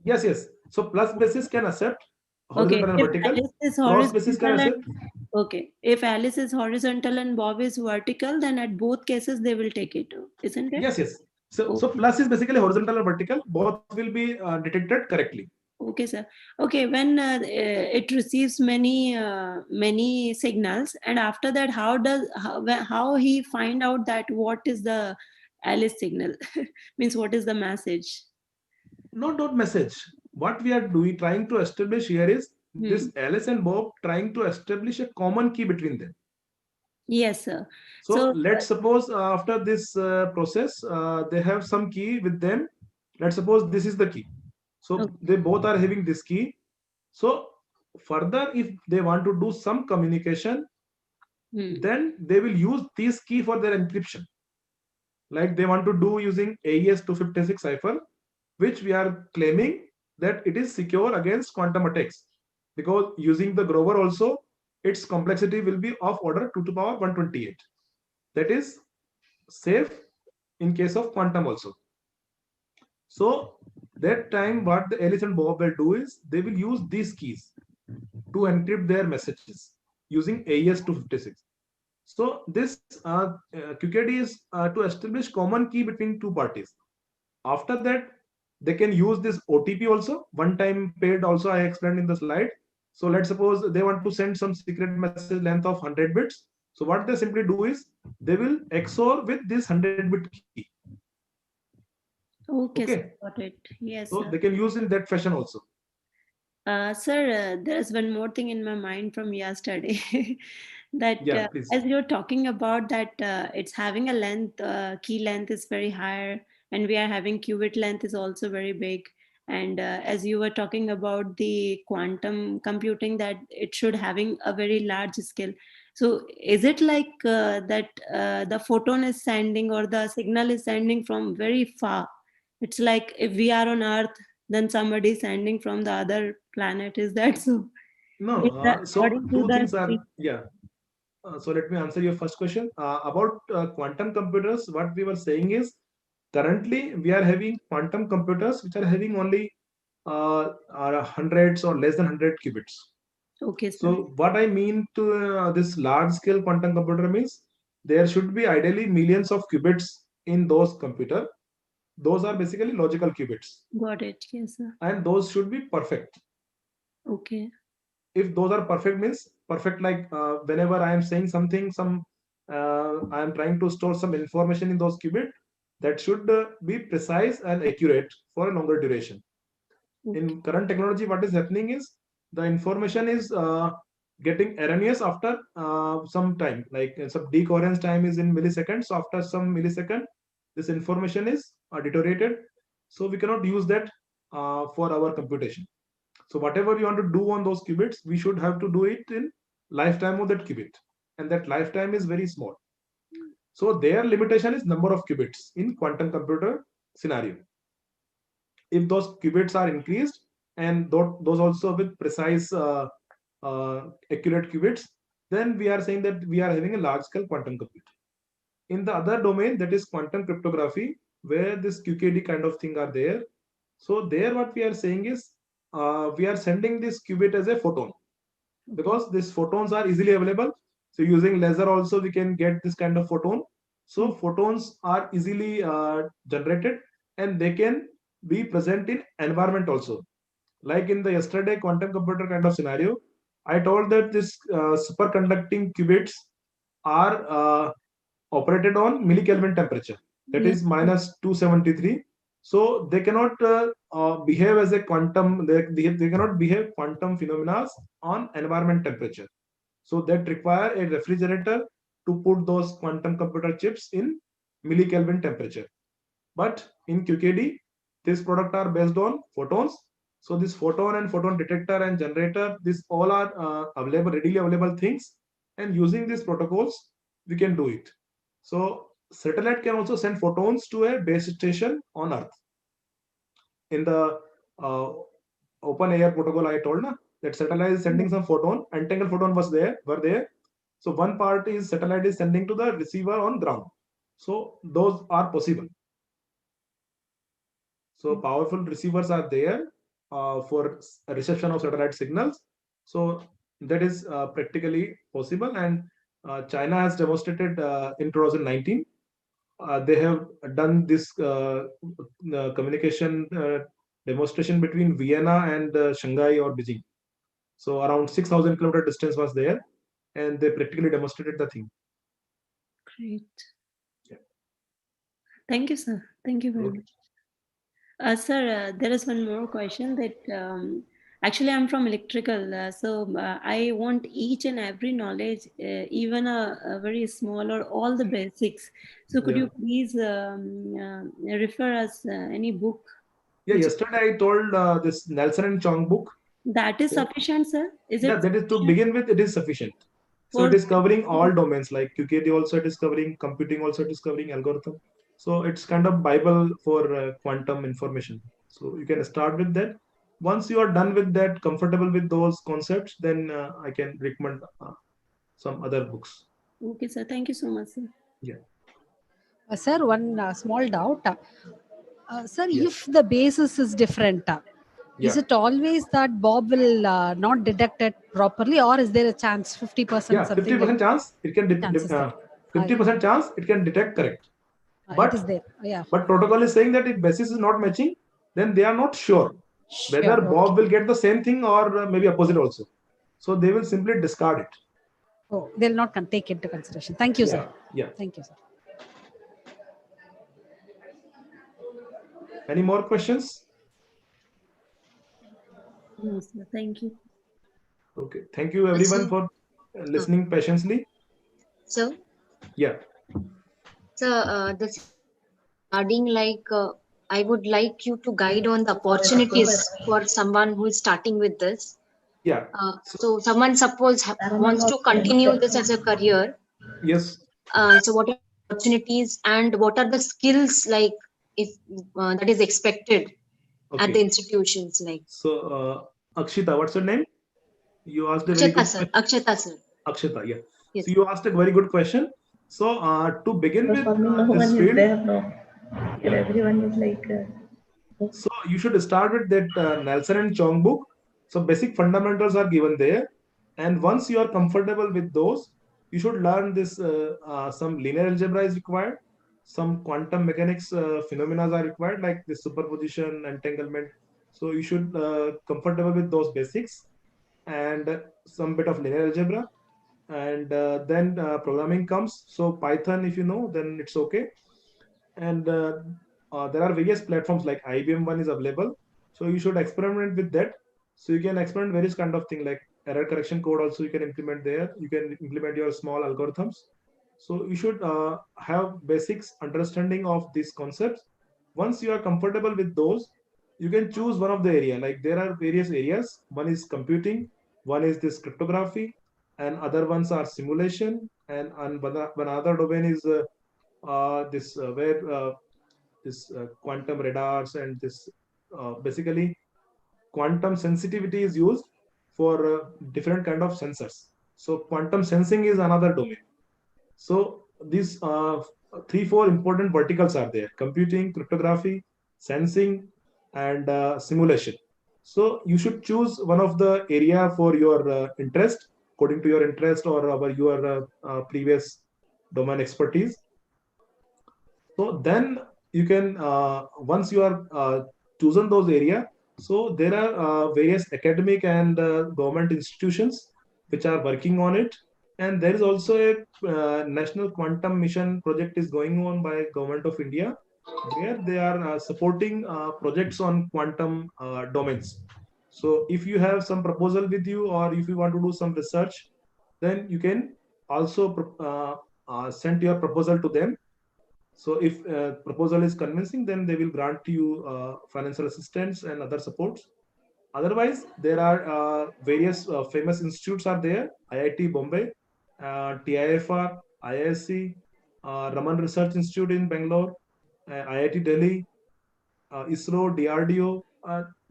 Yes. So plus basis can accept Okay. horizontal and If vertical. Alice is Cross basis can horizontal and accept. okay, if Alice is horizontal and Bob is vertical, then at both cases they will take it, isn't it? Yes. So Okay. plus is basically horizontal and vertical. Both will be detected correctly. Okay, sir. Okay, when it receives many signals, and after that, how he find out that what is the Alice signal? Means what is the message? Not message. What we are doing, trying to establish here is Hmm. this Alice and Bob trying to establish a common key between them. Yes, sir. So So, let's suppose after this process, they have some key with them. Let's suppose this is the key. So okay. they both are having this key. So further, if they want to do some communication, Hmm. then they will use this key for their encryption. Like they want to do using AES 256 cipher, which we are claiming that it is secure against quantum attacks. Because using the Grover also, its complexity will be of order 2 to the power 128. That is safe in case of quantum also. So that time what the Alice and Bob will do is they will use these keys to encrypt their messages using AES 256. So this QKD is to establish common key between two parties. After that, they can use this OTP also, one time paid also I explained in the slide. So let's suppose they want to send some secret message length of 100 bits. So what they simply do is they will XOR with this 100-bit key. Okay, sir, Okay. got it. Yes, So sir. they can use in that fashion also. Sir, there's one more thing in my mind from yesterday that Yeah, please. as you're talking about that it's having a length, key length is very higher, and we are having qubit length is also very big. And as you were talking about the quantum computing, that it should having a very large scale. So is it like that the photon is sending or the signal is sending from very far? It's like if we are on Earth, then somebody is sending from the other planet. Is that so? No, Is that so according to two the things are, yeah. So let me answer your first question. About quantum computers, what we were saying is currently we are having quantum computers which are having only are hundreds or less than 100 qubits. okay, sir. So what I mean to this large scale quantum computer means there should be ideally millions of qubits in those computer. Those are basically logical qubits, Got it. Yes, sir. and those should be perfect. Okay. If those are perfect means perfect, like whenever I am saying something, I am trying to store some information in those qubit, that should be precise and accurate for a longer duration. Okay. In current technology, what is happening is the information is getting erroneous after some time, like some decoherence time is in milliseconds. So after some millisecond, this information is deteriorated, so we cannot use that for our computation. So whatever we want to do on those qubits, we should have to do it in lifetime of that qubit, and that lifetime is very small. So their limitation is number of qubits in quantum computer scenario. If those qubits are increased and those also with precise accurate qubits, then we are saying that we are having a large scale quantum computer. In the other domain, that is quantum cryptography, where this QKD kind of thing are there. So there what we are saying is we are sending this qubit as a photon, because these photons are easily available. So using laser also we can get this kind of photon. So photons are easily generated, and they can be present in environment also. Like in the yesterday quantum computer kind of scenario, I told that this superconducting qubits are operated on millikelvin temperature, that is minus 273. So they cannot behave as a quantum, they cannot behave quantum phenomena on environment temperature. So that require a refrigerator to put those quantum computer chips in millikelvin temperature. But in QKD, this product are based on photons. So this photon and photon detector and generator, this all are available, readily available things. And using these protocols, we can do it. So satellite can also send photons to a base station on Earth. In the open air protocol, I told that satellite is sending some photon, entangled photon were there. So one part is satellite is sending to the receiver on ground. So those are possible. So powerful receivers are there for reception of satellite signals. So that is practically possible, and China has demonstrated in 2019. They have done this communication demonstration between Vienna and Shanghai or Beijing. So around 6,000 kilometer distance was there, and they practically demonstrated the thing. Great. Yeah. Thank you, sir. Thank you very Okay. much. Sir, there is one more question that actually I'm from electrical, so I want each and every knowledge, even a very small or all the basics. So could Yeah. you please refer us any book? Yeah, which- yesterday I told this Nelson and Chong book. That is sufficient, sir? Is Yeah, it that is to sufficient begin with, it is sufficient. So for it is covering all domains, like QKD also it is covering, computing also it is covering, algorithm. So it's kind of Bible for quantum information. So you can start with that. Once you are done with that, comfortable with those concepts, then I can recommend some other books. Okay, sir. Thank you so much, sir. Yeah. Sir, one small doubt. Sir, Yeah. if the basis is different, is Yeah. it always that Bob will not detect it properly, or is there a chance 50% Yeah, something 50% chance it can chances there? 50% chance it can detect correct. It is But there. Yeah. but protocol is saying that if basis is not matching, then they are not sure whether Sure. Bob Okay. will get the same thing or maybe opposite also. So they will simply discard it. Oh, they'll not take into consideration. Thank you, sir. Yeah. Thank you, sir. Any more questions? No, sir. Thank you. Okay. Thank you everyone for listening patiently. So, Yeah. this regarding like I would like you to guide on the opportunities for someone who is starting with this. Yeah. So someone suppose wants to continue this as a career. Yes. So what are the opportunities and what are the skills like if that is expected at the Okay. institutions like? So Akshita, what's your name? You asked a very Akshata good sir. question. Akshata sir. Akshita, yeah. Yes. So you asked a very good question. So to begin with For me, no this one is field, there now. Everyone is like. so you should start with that Nelson and Chong book. So basic fundamentals are given there, and once you are comfortable with those, you should learn this. Some linear algebra is required. Some quantum mechanics phenomena are required, like the superposition, entanglement. So you should comfortable with those basics, and some bit of linear algebra, and then programming comes. So Python, if you know, then it's okay. And there are various platforms like IBM one is available. So you should experiment with that. So you can experiment various kind of thing like error correction code also you can implement there. You can implement your small algorithms. So you should have basics understanding of these concepts. Once you are comfortable with those, you can choose one of the area. Like there are various areas. One is computing, one is this cryptography, and other ones are simulation, and one other domain is this quantum radars and this basically quantum sensitivity is used for different kind of sensors. So quantum sensing is another domain. So these 3-4 important verticals are there: computing, cryptography, sensing, and simulation. So you should choose one of the area for your interest, according to your interest or your previous domain expertise. So then you can, once you are chosen those area, so there are various academic and government institutions which are working on it. And there is also a national quantum mission project is going on by government of India, where they are supporting projects on quantum domains. So if you have some proposal with you, or if you want to do some research, then you can also send your proposal to them. So if proposal is convincing, then they will grant you financial assistance and other supports. Otherwise, there are various famous institutes are there: IIT Bombay, TIFR, IISc, Raman Research Institute in Bangalore, IIT Delhi, ISRO, DRDO.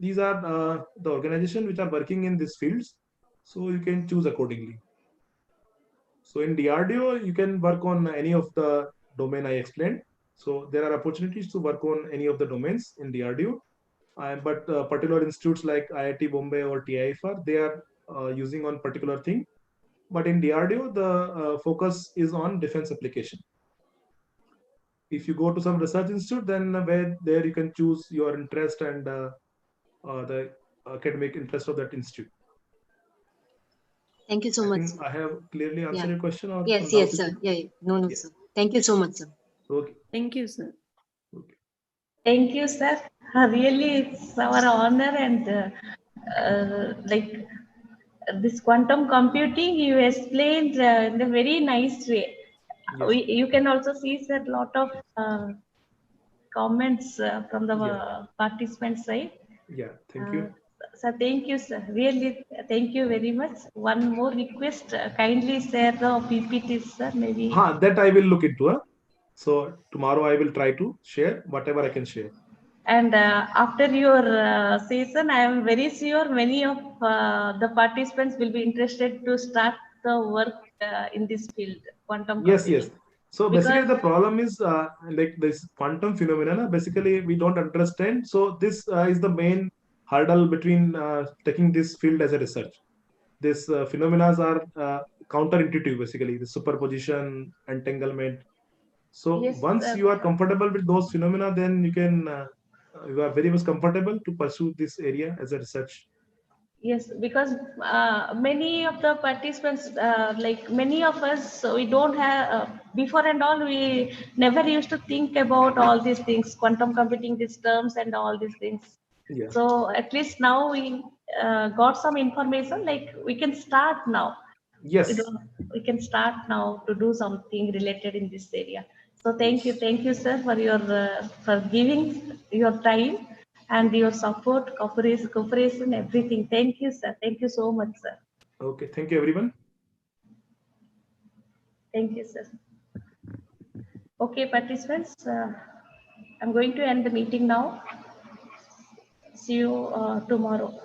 These are the organizations which are working in these fields. So you can choose accordingly. So in DRDO, you can work on any of the domain I explained. So there are opportunities to work on any of the domains in DRDO. But particular institutes like IIT Bombay or TIFR, they are using on particular thing. But in DRDO, the focus is on defense application. If you go to some research institute, then where there you can choose your interest and the academic interest of that institute. Thank you so much, think sir. I have clearly answered your question, or Yes, some yes, doubts? sir. Yeah. No, Yes. sir. Thank you so much, sir. Okay. Thank you, sir. Okay. Thank you, sir. Really, it's our honor, and like this quantum computing, you explained in a very nice way. Yes. You can also see a lot of comments from the Yeah. participant side. Yeah. Thank you. So thank you, sir. Really, thank you very much. One more request: kindly share the PPTs, sir. Maybe. That I will look into. So tomorrow I will try to share whatever I can share. And after your session, I am very sure many of the participants will be interested to start the work in this field, quantum Yes. computing. Yes. So Because basically, the problem is like this quantum phenomena. Basically, we don't understand. So this is the main hurdle between taking this field as a research. These phenomena are counterintuitive. Basically, the superposition, entanglement. So yes, once you are comfortable with those phenomena, then you are very much comfortable to pursue this area as a research. yes, because many of the participants, like many of us, so we don't have before and all. We never used to think about all these things, quantum computing, these terms, and all these things. Yeah. So at least now we got some information. Like we can start now. Yes. We can start now to do something related in this area. So thank you, sir, for your for giving your time and your support, cooperation, everything. Thank you, sir. Thank you so much, sir. Okay. Thank you, everyone. Thank you, sir. Okay, participants, I'm going to end the meeting now. See you tomorrow.